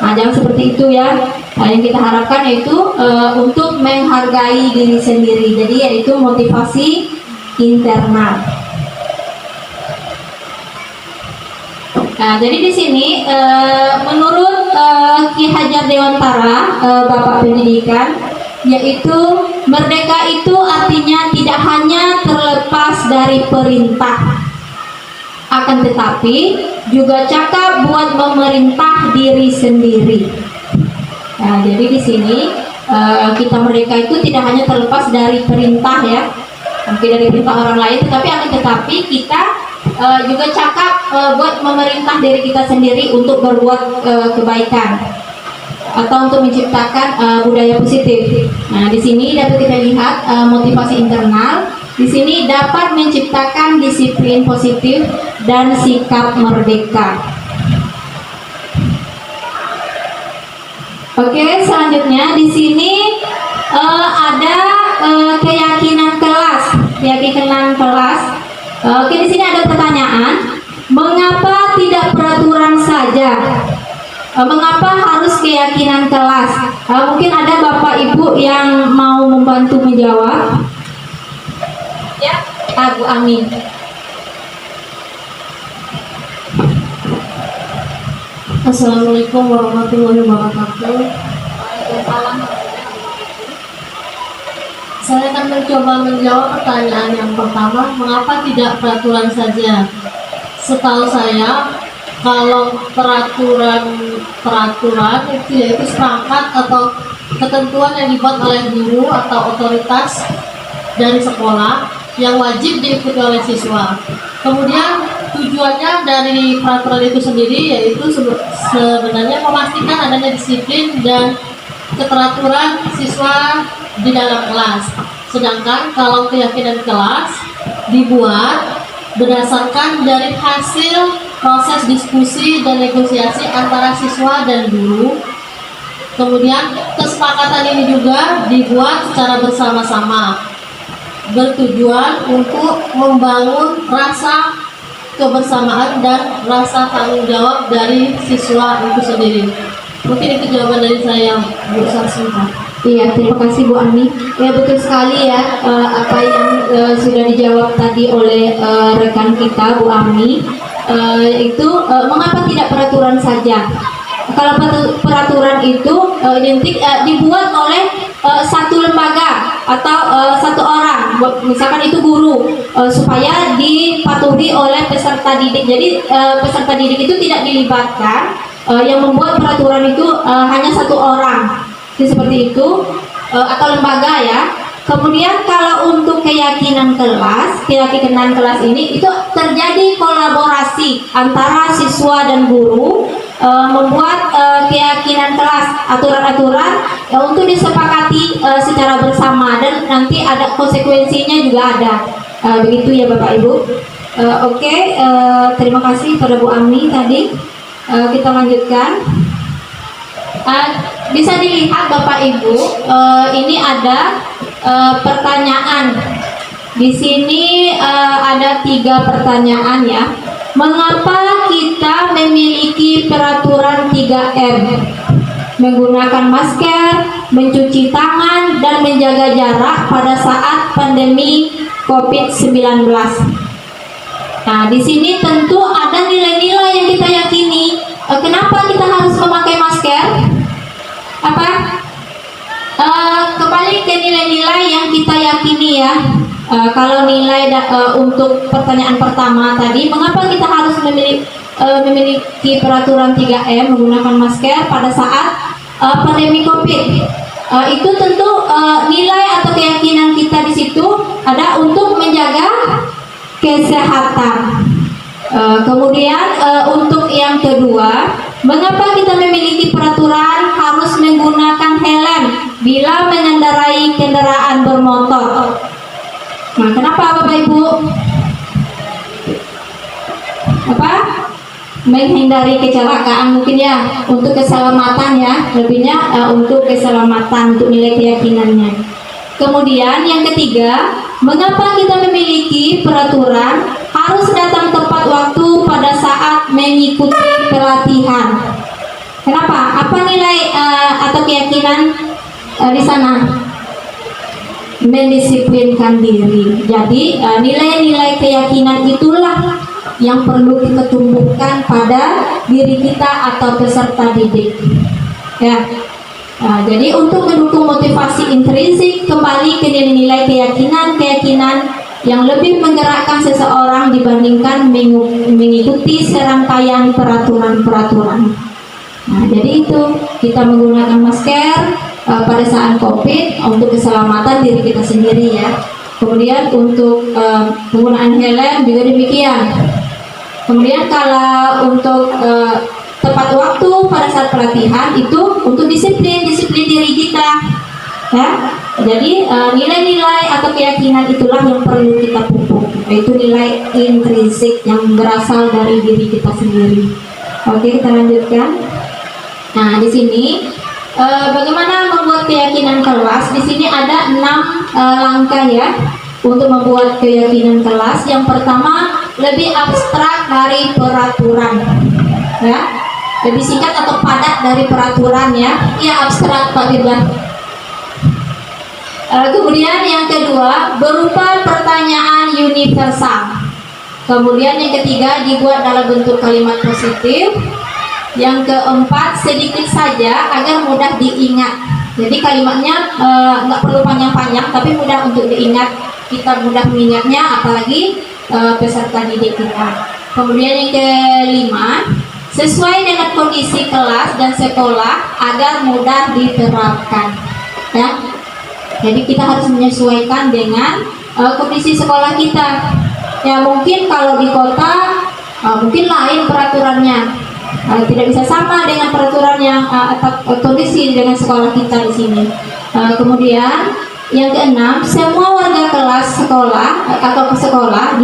Nah jangan seperti itu ya. Nah, yang kita harapkan yaitu untuk menghargai diri sendiri. Jadi yaitu motivasi internal. Nah jadi di sini menurut Ki Hajar Dewantara, Bapak Pendidikan, yaitu merdeka itu artinya tidak hanya terlepas dari perintah, akan tetapi juga cakap buat memerintah diri sendiri. Nah, jadi di sini kita merdeka itu tidak hanya terlepas dari perintah ya, mungkin dari perintah orang lain, tetapi akan tetapi kita juga cakap buat memerintah diri kita sendiri untuk berbuat kebaikan atau untuk menciptakan budaya positif. Nah, di sini dapat kita lihat motivasi internal. Di sini dapat menciptakan disiplin positif dan sikap merdeka. Oke, selanjutnya di sini ada keyakinan kelas. Keyakinan kelas. Oke, di sini ada pertanyaan. Mengapa tidak peraturan saja? Mengapa harus keyakinan kelas? Mungkin ada Bapak Ibu yang mau membantu menjawab. Ya, Bu Amin. Assalamualaikum warahmatullahi wabarakatuh. Saya akan mencoba menjawab pertanyaan yang pertama, mengapa tidak peraturan saja? Setahu saya, kalau peraturan itu yaitu seperangkat atau ketentuan yang dibuat oleh guru atau otoritas dari sekolah yang wajib diikuti oleh siswa. Kemudian tujuannya dari peraturan itu sendiri yaitu sebenarnya memastikan adanya disiplin dan keteraturan siswa di dalam kelas. Sedangkan kalau keyakinan kelas dibuat berdasarkan dari hasil proses diskusi dan negosiasi antara siswa dan guru. Kemudian kesepakatan ini juga dibuat secara bersama-sama, bertujuan untuk membangun rasa kebersamaan dan rasa tanggung jawab dari siswa itu sendiri. Mungkin itu jawaban dari saya, Bu Sarsita. Iya, terima kasih Bu Ami. Ya betul sekali ya apa yang sudah dijawab tadi oleh rekan kita Bu Ami. Itu mengapa tidak peraturan saja? Kalau peraturan itu identik dibuat oleh satu lembaga atau satu orang, misalkan itu guru, supaya dipatuhi oleh peserta didik. Jadi peserta didik itu tidak dilibatkan. Yang membuat peraturan itu hanya satu orang. Jadi seperti itu atau lembaga ya. Kemudian kalau untuk keyakinan kelas ini itu terjadi kolaborasi antara siswa dan guru, membuat keyakinan kelas, aturan-aturan untuk disepakati secara bersama dan nanti ada konsekuensinya juga ada. Begitu ya Bapak Ibu. Oke, terima kasih pada Bu Ami tadi. Kita lanjutkan. Bisa dilihat Bapak Ibu, ini ada pertanyaan. Di sini ada 3 pertanyaan ya. Mengapa kita memiliki peraturan 3M? Menggunakan masker, mencuci tangan, dan menjaga jarak pada saat pandemi COVID-19. Nah, di sini tentu ada nilai-nilai yang kita yakini. Kenapa kita harus memakai masker? Apa? Kembali ke nilai-nilai yang kita yakini ya. Kalau nilai untuk pertanyaan pertama tadi, mengapa kita harus memiliki peraturan 3M menggunakan masker pada saat pandemi COVID? Itu tentu nilai atau keyakinan kita di situ ada untuk menjaga kesehatan. Kemudian untuk yang kedua, mengapa kita memiliki peraturan harus menggunakan helm bila mengendarai kendaraan bermotor? Nah, kenapa Bapak Ibu? Apa? menghindari kecelakaan mungkin ya, untuk keselamatan ya, lebihnya untuk keselamatan, untuk nilai keyakinannya. Kemudian yang ketiga, mengapa kita memiliki peraturan harus datang tepat waktu pada saat mengikuti pelatihan? Kenapa? Apa nilai atau keyakinan di sana? Mendisiplinkan diri. Jadi nilai-nilai keyakinan itulah yang perlu kita tumbuhkan pada diri kita atau peserta didik. Ya. Jadi untuk mendukung motivasi intrinsik, kembali ke nilai-nilai keyakinan yang lebih menggerakkan seseorang dibandingkan mengikuti serangkaian peraturan-peraturan. Nah, jadi itu kita menggunakan masker pada saat COVID untuk keselamatan diri kita sendiri ya. Kemudian untuk penggunaan helm juga demikian. Kemudian kalau untuk tepat waktu pada saat pelatihan itu untuk disiplin diri kita ya. Jadi nilai-nilai atau keyakinan itulah yang perlu kita pupuk, yaitu nilai intrinsik yang berasal dari diri kita sendiri. Oke, kita lanjutkan. Nah, di sini bagaimana membuat keyakinan kelas? Di sini ada 6 langkah ya untuk membuat keyakinan kelas. Yang pertama, lebih abstrak dari peraturan ya. Lebih singkat atau padat dari peraturan ya. Ya, abstrak Pak Ridwan. Kemudian yang kedua, berupa pertanyaan universal. Kemudian yang ketiga, dibuat dalam bentuk kalimat positif. Yang keempat, sedikit saja agar mudah diingat. Jadi kalimatnya nggak perlu panjang-panjang, tapi mudah untuk diingat. Kita mudah mengingatnya, apalagi peserta didik kita. Kemudian yang kelima, sesuai dengan kondisi kelas dan sekolah agar mudah diterapkan ya. Jadi kita harus menyesuaikan dengan kondisi sekolah kita ya. Mungkin kalau di kota mungkin lain peraturannya, tidak bisa sama dengan peraturan yang kondisi dengan sekolah kita di sini. Kemudian yang keenam, semua warga kelas sekolah atau sekolah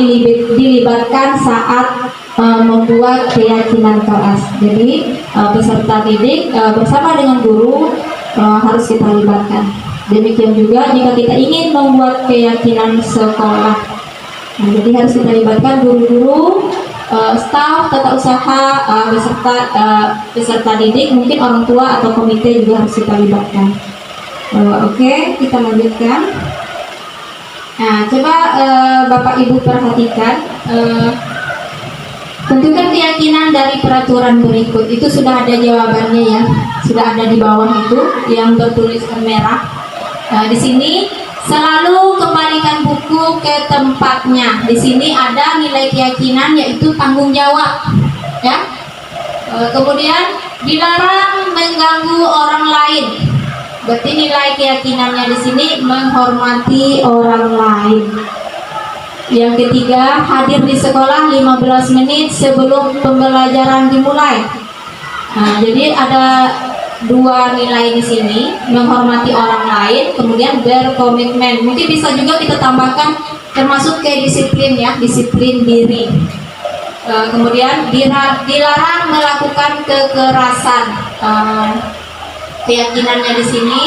dilibatkan saat membuat keyakinan kelas. Jadi peserta didik bersama dengan guru harus kita libatkan. Demikian juga jika kita ingin membuat keyakinan sekolah, nah, jadi harus kita libatkan guru-guru, staf, tata usaha, peserta didik, mungkin orang tua atau komite juga harus kita libatkan. Oke, kita lanjutkan. Nah, coba Bapak Ibu perhatikan. Tentukan keyakinan dari peraturan berikut. Itu sudah ada jawabannya ya, sudah ada di bawah itu yang bertuliskan merah. Di sini selalu kembalikan buku ke tempatnya. Di sini ada nilai keyakinan yaitu tanggung jawab, ya. Kemudian dilarang mengganggu orang lain. Berarti nilai keyakinannya di sini menghormati orang lain. Yang ketiga, hadir di sekolah 15 menit sebelum pembelajaran dimulai. Nah, jadi ada 2 nilai di sini, menghormati orang lain, kemudian berkomitmen. Mungkin bisa juga kita tambahkan termasuk ke disiplin ya, disiplin diri. Kemudian dilarang melakukan kekerasan. Keyakinannya di sini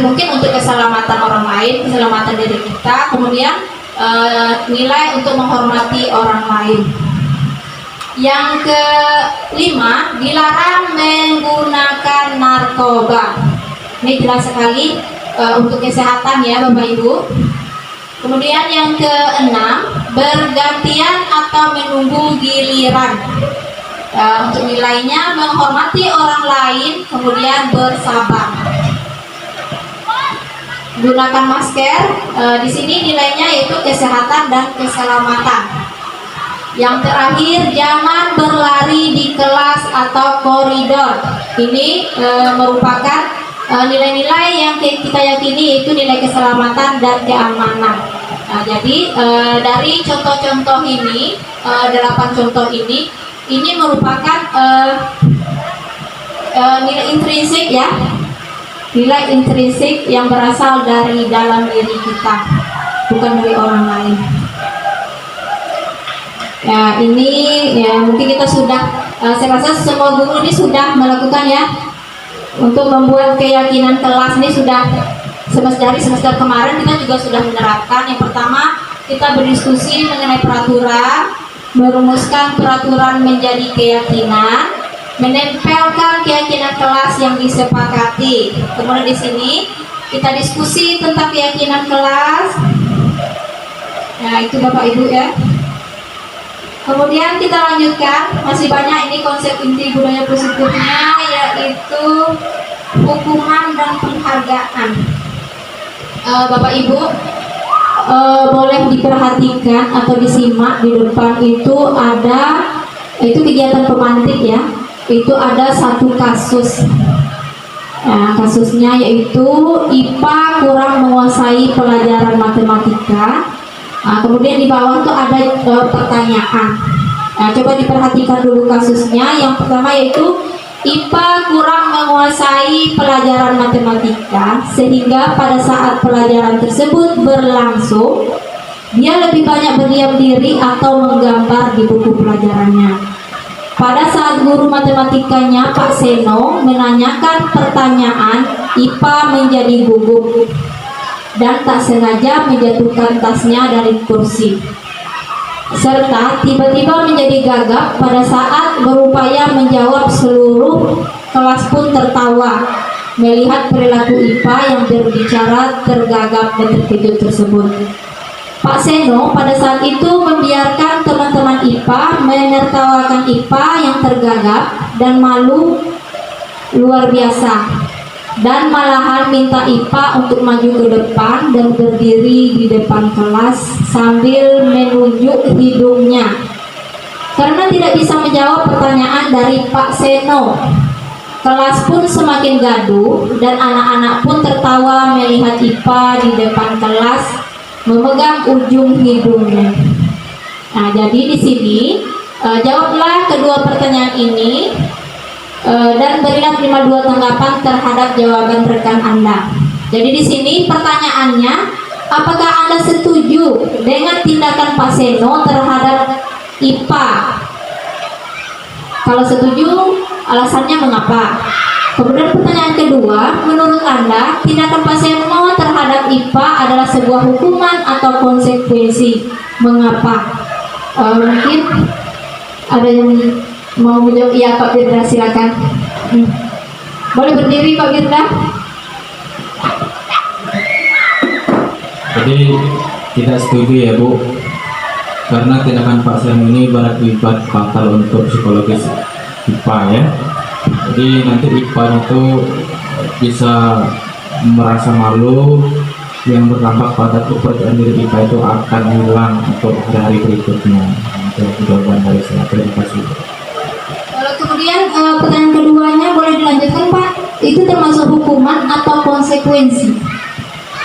mungkin untuk keselamatan orang lain, keselamatan diri kita. Kemudian nilai untuk menghormati orang lain. Yang kelima, dilarang menggunakan narkoba. Ini jelas sekali untuk kesehatan ya Bapak Ibu. Kemudian yang keenam, bergantian atau menunggu giliran. Untuk nilainya menghormati orang lain, kemudian bersabar. Gunakan masker. Di sini nilainya yaitu kesehatan dan keselamatan. Yang terakhir, jangan berlari di kelas atau koridor. Ini merupakan nilai-nilai yang kita yakini yaitu nilai keselamatan dan keamanan. Nah, jadi dari contoh-contoh ini, 8 contoh ini merupakan nilai intrinsik ya. Nilai intrinsik yang berasal dari dalam diri kita, bukan dari orang lain. Ya, ini ya mungkin kita sudah, saya rasa semua guru ini sudah melakukan ya, untuk membuat keyakinan kelas ini sudah dari semester kemarin kita juga sudah menerapkan. Yang pertama kita berdiskusi mengenai peraturan, merumuskan peraturan menjadi keyakinan, menempelkan keyakinan kelas yang disepakati. Kemudian di sini kita diskusi tentang keyakinan kelas. Nah, itu Bapak Ibu ya. Kemudian kita lanjutkan, masih banyak ini konsep inti budaya positifnya, yaitu hukuman dan penghargaan. Bapak Ibu, boleh diperhatikan atau disimak di depan itu kegiatan pemantik ya. Itu ada satu kasus. Nah, kasusnya yaitu IPA kurang menguasai pelajaran matematika. Nah, kemudian di bawah tuh ada pertanyaan. Nah, coba diperhatikan dulu kasusnya. Yang pertama yaitu IPA kurang menguasai pelajaran matematika, sehingga pada saat pelajaran tersebut berlangsung, dia lebih banyak berdiam diri atau menggambar di buku pelajarannya. Pada saat guru matematikanya Pak Seno menanyakan pertanyaan, IPA menjadi gugup dan tak sengaja menjatuhkan tasnya dari kursi, serta tiba-tiba menjadi gagap pada saat berupaya menjawab. Seluruh kelas pun tertawa melihat perilaku IPA yang berbicara tergagap dan terkejut tersebut. Pak Seno pada saat itu membiarkan teman-teman IPA menertawakan IPA yang tergagap dan malu luar biasa, dan malahan minta IPA untuk maju ke depan dan berdiri di depan kelas sambil menunjuk hidungnya karena tidak bisa menjawab pertanyaan dari Pak Seno. Kelas pun semakin gaduh dan anak-anak pun tertawa melihat IPA di depan kelas memegang ujung hidungnya. Nah, jadi di sini jawablah kedua pertanyaan ini. Dan berilah 52 tanggapan terhadap jawaban rekan Anda. Jadi di sini pertanyaannya, apakah Anda setuju dengan tindakan Pak Seno terhadap IPA? Kalau setuju, alasannya mengapa? Kemudian pertanyaan kedua, menurut Anda tindakan Pak Seno terhadap IPA adalah sebuah hukuman atau konsekuensi? Mengapa? Mungkin ada yang mau menjawab? Iya, Pak Firda, silakan. Boleh berdiri Pak Firda. Jadi tidak setuju ya Bu, karena tindakan Pak Seno ini berakibat fatal untuk psikologis IPA ya. Jadi nanti IPA itu bisa merasa malu, yang berdampak pada kepercayaan diri IPA itu akan hilang untuk hari berikutnya. Itu jawaban dari saya. Terima kasih. Kemudian pertanyaan keduanya boleh dilanjutkan Pak. Itu termasuk hukuman atau konsekuensi?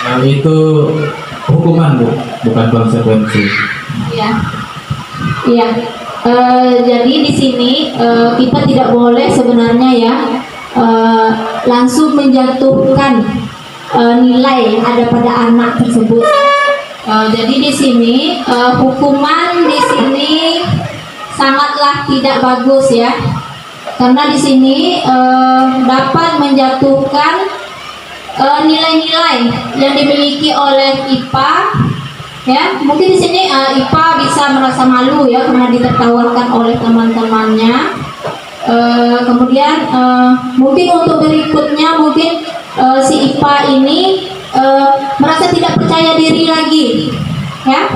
Nah, itu hukuman Bu, bukan konsekuensi. Iya. Iya. Jadi di sini kita tidak boleh sebenarnya ya langsung menjatuhkan nilai yang ada pada anak tersebut. Jadi di sini hukuman di sini sangatlah tidak bagus ya, karena di sini dapat menjatuhkan nilai-nilai yang dimiliki oleh IPA ya. Mungkin di sini IPA bisa merasa malu ya karena ditertawakan oleh teman-temannya. Kemudian mungkin untuk berikutnya mungkin si IPA ini merasa tidak percaya diri lagi ya.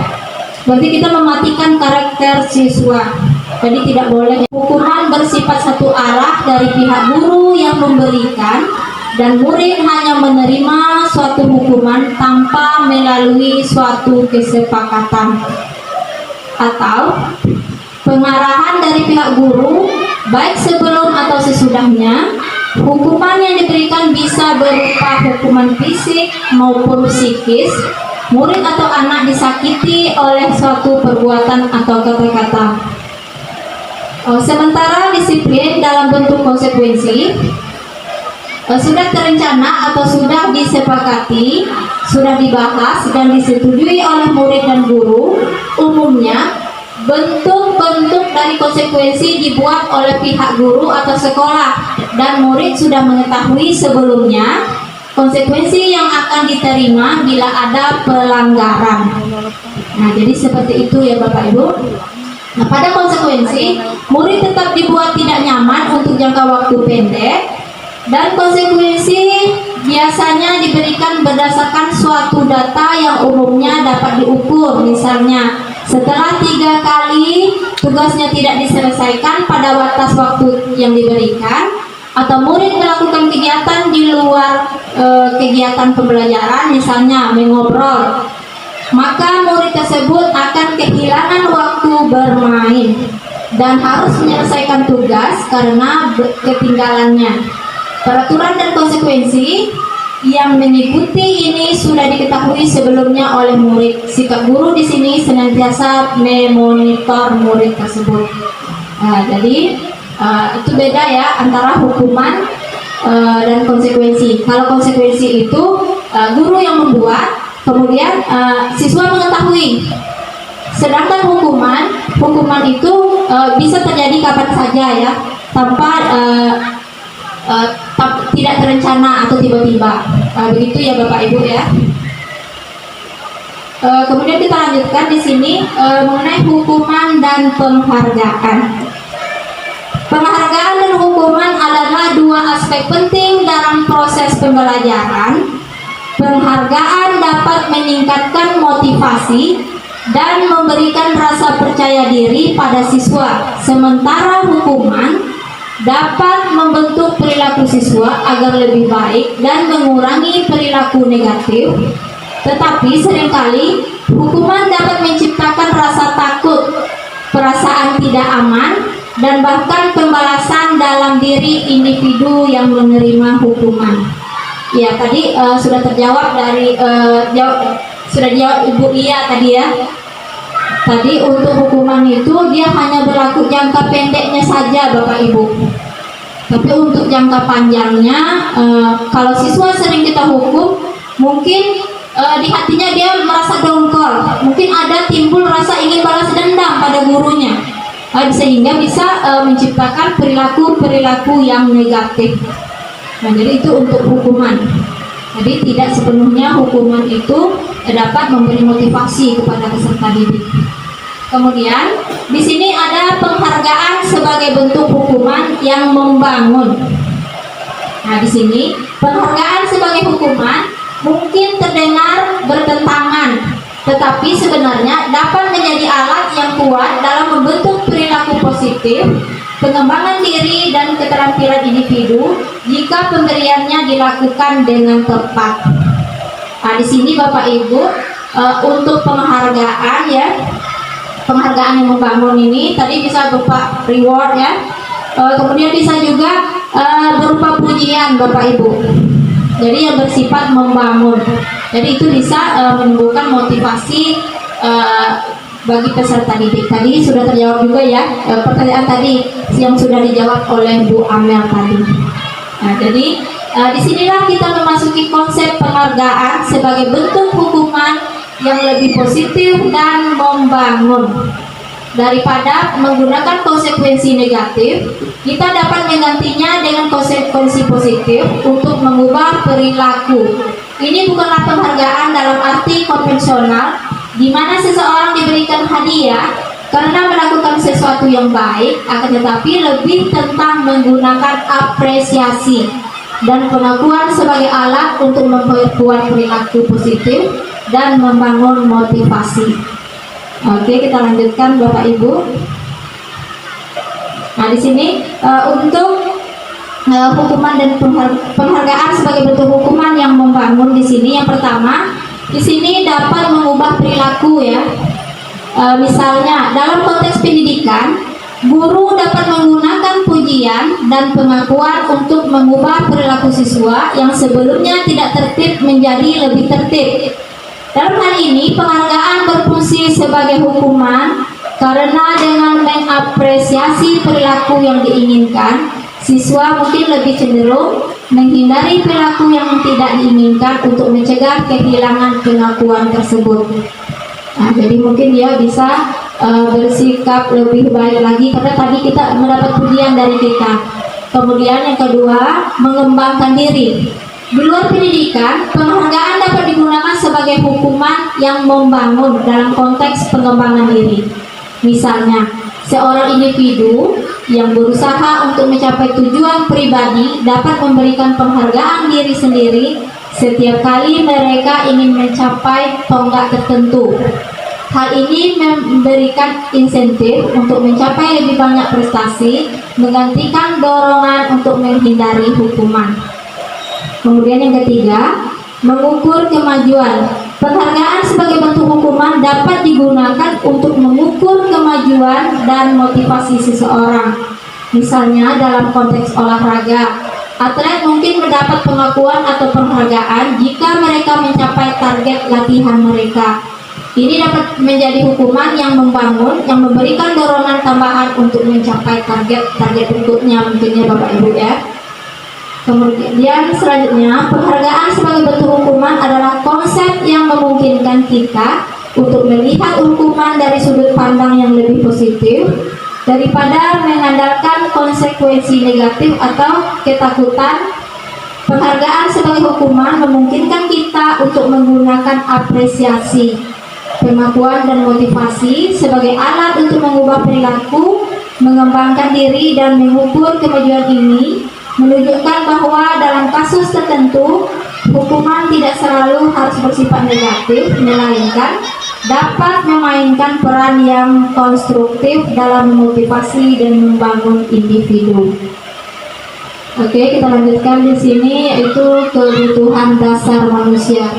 Berarti kita mematikan karakter siswa. Jadi tidak boleh. Hukuman bersifat satu arah dari pihak guru yang memberikan, dan murid hanya menerima suatu hukuman tanpa melalui suatu kesepakatan atau pengarahan dari pihak guru, baik sebelum atau sesudahnya. Hukuman yang diberikan bisa berupa hukuman fisik maupun psikis. Murid atau anak disakiti oleh suatu perbuatan atau kata-kata. Sementara disiplin dalam bentuk konsekuensi sudah terencana atau sudah disepakati, sudah dibahas dan disetujui oleh murid dan guru. Umumnya bentuk-bentuk dari konsekuensi dibuat oleh pihak guru atau sekolah dan murid sudah mengetahui sebelumnya konsekuensi yang akan diterima bila ada pelanggaran. Nah, jadi seperti itu ya Bapak Ibu. Nah, pada konsekuensi, murid tetap dibuat tidak nyaman untuk jangka waktu pendek, dan konsekuensi biasanya diberikan berdasarkan suatu data yang umumnya dapat diukur. Misalnya, setelah 3 kali tugasnya tidak diselesaikan pada batas waktu yang diberikan, atau murid melakukan kegiatan di luar kegiatan pembelajaran, misalnya mengobrol, maka murid tersebut akan kehilangan waktu bermain dan harus menyelesaikan tugas karena ketinggalannya. Peraturan dan konsekuensi yang mengikuti ini sudah diketahui sebelumnya oleh murid. Sikap guru di sini senantiasa memonitor murid tersebut. Jadi itu beda ya antara hukuman dan konsekuensi. Kalau konsekuensi itu guru yang membuat, kemudian siswa mengetahui. Sedangkan hukuman itu bisa terjadi kapan saja ya, tanpa tidak terencana atau tiba-tiba. Begitu ya Bapak Ibu ya. Kemudian kita lanjutkan di sini mengenai hukuman dan penghargaan. Penghargaan dan hukuman adalah dua aspek penting dalam proses pembelajaran. Penghargaan dapat meningkatkan motivasi dan memberikan rasa percaya diri pada siswa, sementara hukuman dapat membentuk perilaku siswa agar lebih baik dan mengurangi perilaku negatif. Tetapi seringkali hukuman dapat menciptakan rasa takut, perasaan tidak aman, dan bahkan pembalasan dalam diri individu yang menerima hukuman. Ya, tadi sudah terjawab dari sudah dijawab Ibu Lia tadi ya. Tadi untuk hukuman itu dia hanya berlaku jangka pendeknya saja Bapak Ibu. Tapi untuk jangka panjangnya, kalau siswa sering kita hukum, mungkin di hatinya dia merasa dongkol, mungkin ada timbul rasa ingin balas dendam pada gurunya, sehingga bisa menciptakan perilaku-perilaku yang negatif. Nah, jadi itu untuk hukuman. Jadi tidak sepenuhnya hukuman itu dapat memberi motivasi kepada peserta didik. Kemudian di sini ada penghargaan sebagai bentuk hukuman yang membangun. Nah, di sini penghargaan sebagai hukuman mungkin terdengar bertentangan, tetapi sebenarnya dapat menjadi alat yang kuat dalam membentuk perilaku positif, pengembangan diri dan keterampilan individu jika pemberiannya dilakukan dengan tepat. Nah, di sini Bapak Ibu untuk penghargaan ya, penghargaan yang membangun ini tadi bisa berupa reward ya, kemudian bisa juga berupa pujian Bapak Ibu. Jadi yang bersifat membangun. Jadi itu bisa menimbulkan motivasi bagi peserta didik. Tadi sudah terjawab juga ya pertanyaan tadi yang sudah dijawab oleh Bu Amel tadi. Nah, jadi disinilah kita memasuki konsep penghargaan sebagai bentuk hukuman yang lebih positif dan membangun. Daripada menggunakan konsekuensi negatif, kita dapat menggantinya dengan konsekuensi positif untuk mengubah perilaku. Ini bukanlah penghargaan dalam arti konvensional, di mana seseorang diberikan hadiah karena melakukan sesuatu yang baik, akan tetapi lebih tentang menggunakan apresiasi dan pengakuan sebagai alat untuk memperkuat perilaku positif dan membangun motivasi. Oke, kita lanjutkan Bapak Ibu. Nah, di sini untuk hukuman dan penghargaan sebagai bentuk hukuman yang membangun di sini, yang pertama, di sini dapat mengubah perilaku ya. Misalnya dalam konteks pendidikan, guru dapat menggunakan pujian dan pengakuan untuk mengubah perilaku siswa yang sebelumnya tidak tertib menjadi lebih tertib. Dalam hal ini, penghargaan berfungsi sebagai hukuman karena dengan mengapresiasi perilaku yang diinginkan, siswa mungkin lebih cenderung menghindari perilaku yang tidak diinginkan untuk mencegah kehilangan pengakuan tersebut. Nah, jadi mungkin dia bisa bersikap lebih baik lagi karena tadi kita mendapat pujian dari kita. Kemudian yang kedua, mengembangkan diri. Di luar pendidikan, penghargaan dapat digunakan sebagai hukuman yang membangun dalam konteks pengembangan diri. Misalnya, seorang individu yang berusaha untuk mencapai tujuan pribadi dapat memberikan penghargaan diri sendiri setiap kali mereka ingin mencapai tonggak tertentu. Hal ini memberikan insentif untuk mencapai lebih banyak prestasi, menggantikan dorongan untuk menghindari hukuman. Kemudian yang ketiga, mengukur kemajuan. Penghargaan sebagai bentuk hukuman dapat digunakan untuk mengukur kemajuan dan motivasi seseorang. Misalnya dalam konteks olahraga, atlet mungkin mendapat pengakuan atau penghargaan jika mereka mencapai target latihan mereka. Ini dapat menjadi hukuman yang membangun, yang memberikan dorongan tambahan untuk mencapai target berikutnya mungkin ya Bapak Ibu ya. Kemudian selanjutnya, penghargaan sebagai bentuk hukuman adalah konsep yang memungkinkan kita untuk melihat hukuman dari sudut pandang yang lebih positif daripada mengandalkan konsekuensi negatif atau ketakutan. Penghargaan sebagai hukuman memungkinkan kita untuk menggunakan apresiasi, pengakuan dan motivasi sebagai alat untuk mengubah perilaku, mengembangkan diri dan mengukur kemajuan ini, menunjukkan bahwa dalam kasus tertentu hukuman tidak selalu harus bersifat negatif, melainkan dapat memainkan peran yang konstruktif dalam memotivasi dan membangun individu. Oke, kita lanjutkan di sini yaitu kebutuhan dasar manusia.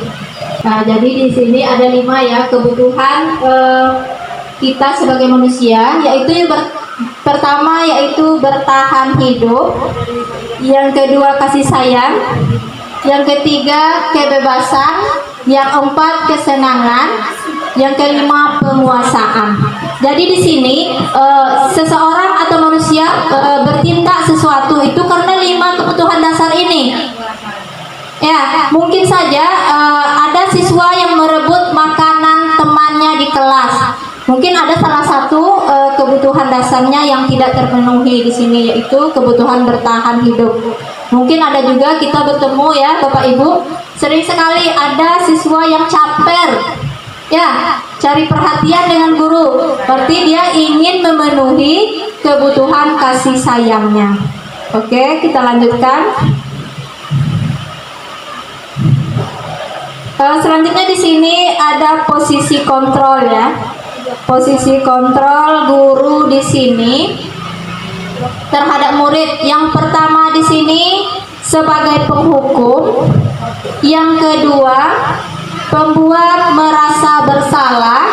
Nah, jadi di sini ada 5 ya kebutuhan kita sebagai manusia, yaitu pertama yaitu bertahan hidup, yang kedua kasih sayang, yang ketiga kebebasan, yang keempat kesenangan, yang kelima penguasaan. Jadi di sini seseorang atau manusia bertindak sesuatu itu karena 5 kebutuhan dasar ini. Ya, mungkin saja ada siswa yang merebut makanan temannya di kelas. Mungkin ada salah satu kebutuhan dasarnya yang tidak terpenuhi di sini, yaitu kebutuhan bertahan hidup. Mungkin ada juga kita bertemu ya Bapak Ibu, sering sekali ada siswa yang caper, ya, cari perhatian dengan guru. Berarti dia ingin memenuhi kebutuhan kasih sayangnya. Oke, kita lanjutkan. Selanjutnya di sini ada posisi kontrol ya. Posisi kontrol guru di sini terhadap murid. Yang pertama di sini sebagai penghukum, yang kedua pembuat merasa bersalah,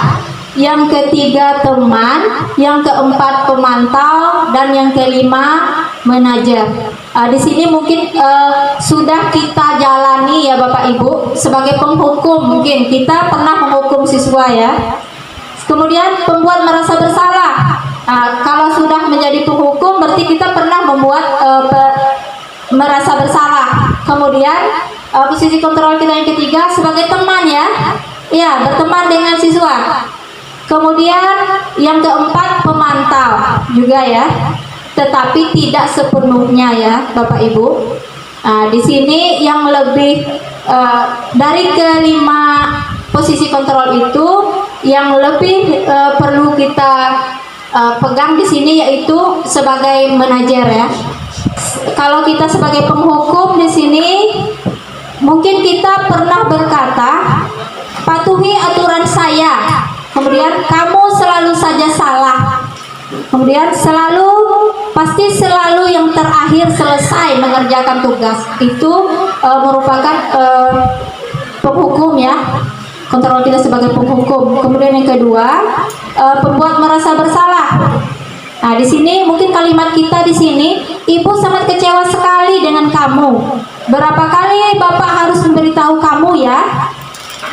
yang ketiga teman, yang keempat pemantau, dan yang kelima manajer. Di sini mungkin sudah kita jalani ya Bapak Ibu sebagai penghukum, mungkin kita pernah menghukum siswa ya. Kemudian pembuat merasa bersalah. Kalau sudah menjadi penghukum berarti kita pernah membuat merasa bersalah. Kemudian posisi kontrol kita yang ketiga sebagai teman ya. Ya, berteman dengan siswa. Kemudian yang keempat pemantau juga ya. Tetapi tidak sepenuhnya ya Bapak Ibu. Di sini yang lebih dari kelima posisi kontrol itu yang lebih perlu kita pegang di sini yaitu sebagai manajer ya. Kalau kita sebagai penghukum di sini mungkin kita pernah berkata, patuhi aturan saya. Kemudian kamu selalu saja salah. Kemudian pasti selalu yang terakhir selesai mengerjakan tugas. Itu merupakan penghukum ya. Kontrol kita sebagai penghukum. Kemudian yang kedua, pembuat merasa bersalah. Nah, di sini mungkin kalimat kita di sini, ibu sangat kecewa sekali dengan kamu. Berapa kali bapak harus memberitahu kamu ya?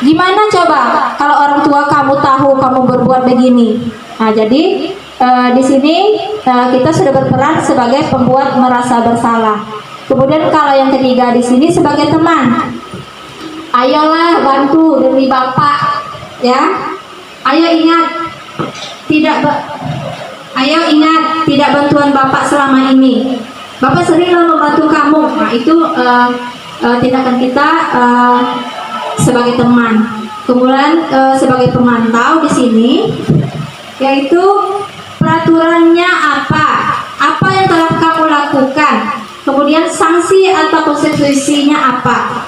Gimana coba kalau orang tua kamu tahu kamu berbuat begini? Nah, jadi di sini kita sudah berperan sebagai pembuat merasa bersalah. Kemudian kalau yang ketiga di sini sebagai teman. Ayolah bantu demi bapak, ya. Ayo ingat, tidak ayo ingat, tidak bantuan Bapak selama ini. Bapak seringlah membantu kamu. Nah, itu tindakan kita sebagai teman. Kemudian sebagai pemantau di sini, yaitu peraturannya apa yang telah kamu lakukan, kemudian sanksi atau konsekuensinya apa.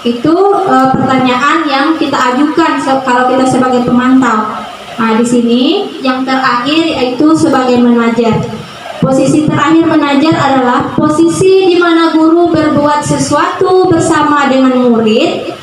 Itu pertanyaan yang kita ajukan kalau kita sebagai pemantau. Nah, di sini yang terakhir yaitu sebagai menajar. Posisi terakhir menajar adalah posisi di mana guru berbuat sesuatu bersama dengan murid,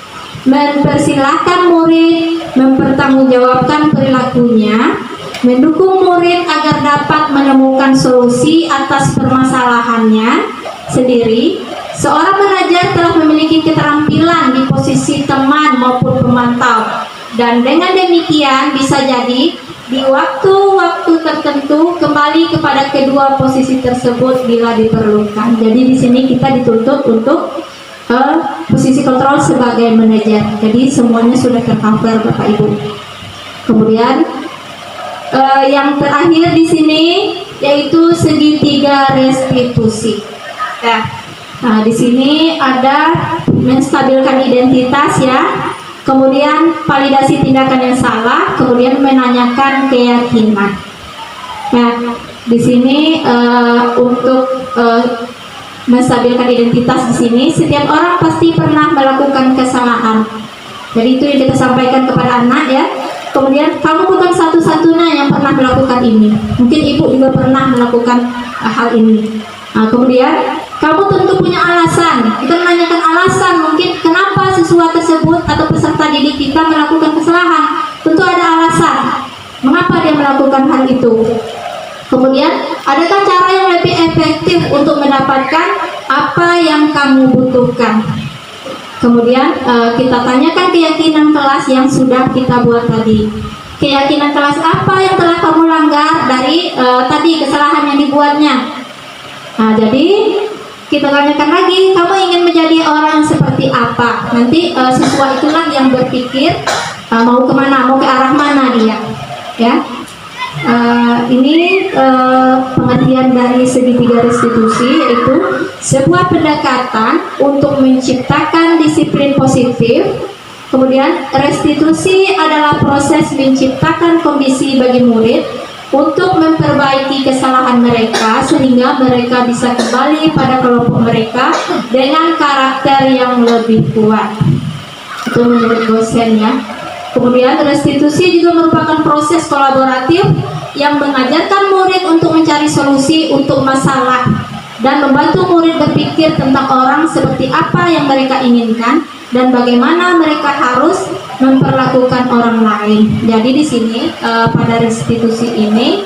mempersilahkan murid mempertanggungjawabkan perilakunya, mendukung murid agar dapat menemukan solusi atas permasalahannya sendiri. Seorang menajar telah memiliki keterampilan di posisi teman maupun pemantau, dan dengan demikian bisa jadi di waktu-waktu tertentu kembali kepada kedua posisi tersebut bila diperlukan. Jadi di sini kita dituntut untuk posisi kontrol sebagai manajer. Jadi semuanya sudah tercover Bapak Ibu. Kemudian yang terakhir di sini yaitu segitiga restitusi. Nah, di sini ada menstabilkan identitas ya. Kemudian validasi tindakan yang salah, kemudian menanyakan keyakinan. Nah, di sini untuk menstabilkan identitas di sini, setiap orang pasti pernah melakukan kesalahan. Jadi itu yang kita sampaikan kepada anak ya. Kemudian kamu bukan satu-satunya yang pernah melakukan ini. Mungkin ibu juga pernah melakukan hal ini. Nah, kemudian kamu tentu punya alasan. Kita menanyakan alasan mungkin kenapa siswa tersebut atau peserta didik kita melakukan kesalahan. Tentu ada alasan mengapa dia melakukan hal itu. Kemudian adakah cara yang lebih efektif untuk mendapatkan apa yang kamu butuhkan. Kemudian kita tanyakan keyakinan kelas yang sudah kita buat tadi. Keyakinan kelas apa yang telah kamu langgar dari tadi kesalahan yang dibuatnya. Nah, jadi kita tanyakan lagi, kamu ingin menjadi orang yang seperti apa? Nanti siswa itulah yang berpikir mau kemana, mau ke arah mana dia, ya. Ini pengertian dari segitiga restitusi, yaitu sebuah pendekatan untuk menciptakan disiplin positif. Kemudian restitusi adalah proses menciptakan kondisi bagi murid untuk memperbaiki kesalahan mereka sehingga mereka bisa kembali pada kelompok mereka dengan karakter yang lebih kuat. Itu menurut dosen ya. Kemudian restitusi juga merupakan proses kolaboratif yang mengajarkan murid untuk mencari solusi untuk masalah dan membantu murid berpikir tentang orang seperti apa yang mereka inginkan dan bagaimana mereka harus memperlakukan orang lain. Jadi di sini pada restitusi ini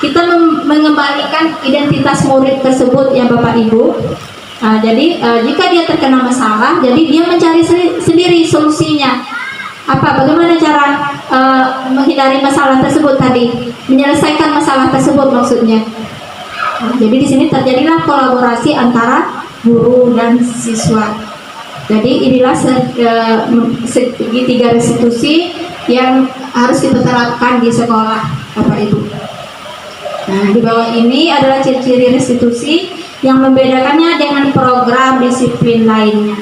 kita mengembalikan identitas murid tersebut ya Bapak Ibu. Jadi jika dia terkena masalah, jadi dia mencari sendiri solusinya. Bagaimana cara menghindari masalah tersebut tadi, menyelesaikan masalah tersebut maksudnya. Jadi di sini terjadilah kolaborasi antara guru dan siswa. Jadi inilah segitiga restitusi yang harus kita terapkan di sekolah Bapak Ibu. Nah, di bawah ini adalah ciri-ciri restitusi yang membedakannya dengan program disiplin lainnya.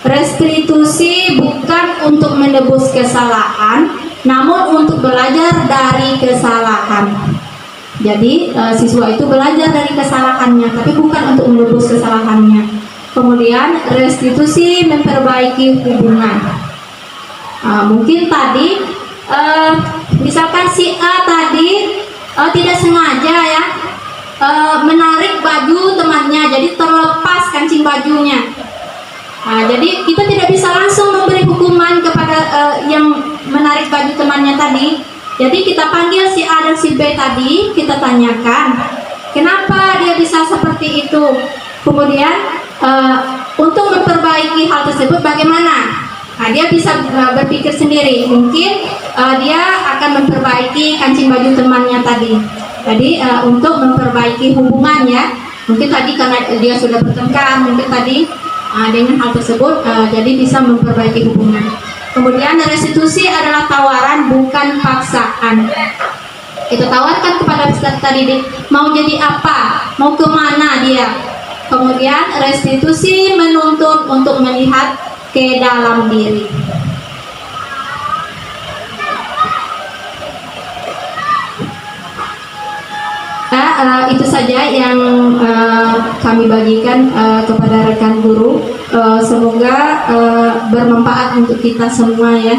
Restitusi bukan untuk menebus kesalahan, namun untuk belajar dari kesalahan. Jadi siswa itu belajar dari kesalahannya, tapi bukan untuk menebus kesalahannya. Kemudian restitusi memperbaiki hubungan. Mungkin tadi misalkan si A tadi tidak sengaja ya menarik baju temannya, jadi terlepas kancing bajunya. Jadi kita tidak bisa langsung memberi hukuman kepada yang menarik baju temannya tadi. Jadi kita panggil si A dan si B tadi, kita tanyakan kenapa dia bisa seperti itu. Kemudian untuk memperbaiki hal tersebut bagaimana? Dia bisa berpikir sendiri. Mungkin dia akan memperbaiki kancing baju temannya tadi. Jadi untuk memperbaiki hubungannya, mungkin tadi karena dia sudah bertengkar, mungkin tadi dengan hal tersebut jadi bisa memperbaiki hubungan. Kemudian restitusi adalah tawaran bukan paksaan. Kita tawarkan kepada peserta didik mau jadi apa, mau kemana dia. Kemudian restitusi menuntut untuk melihat ke dalam diri. Itu saja yang kami bagikan kepada rekan guru. Semoga bermanfaat untuk kita semua ya.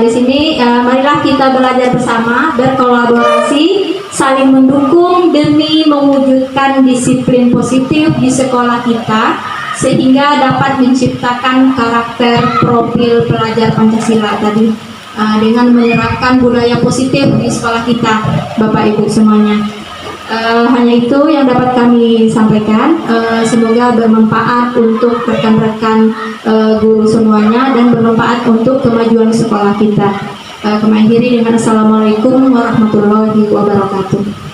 Di sini marilah kita belajar bersama, berkolaborasi, saling mendukung demi mewujudkan disiplin positif di sekolah kita sehingga dapat menciptakan karakter profil pelajar Pancasila tadi. Dengan menerapkan budaya positif di sekolah kita, Bapak Ibu semuanya. Hanya itu yang dapat kami sampaikan. Semoga bermanfaat untuk rekan-rekan guru semuanya dan bermanfaat untuk kemajuan sekolah kita. Kami akhiri dengan Assalamualaikum warahmatullahi wabarakatuh.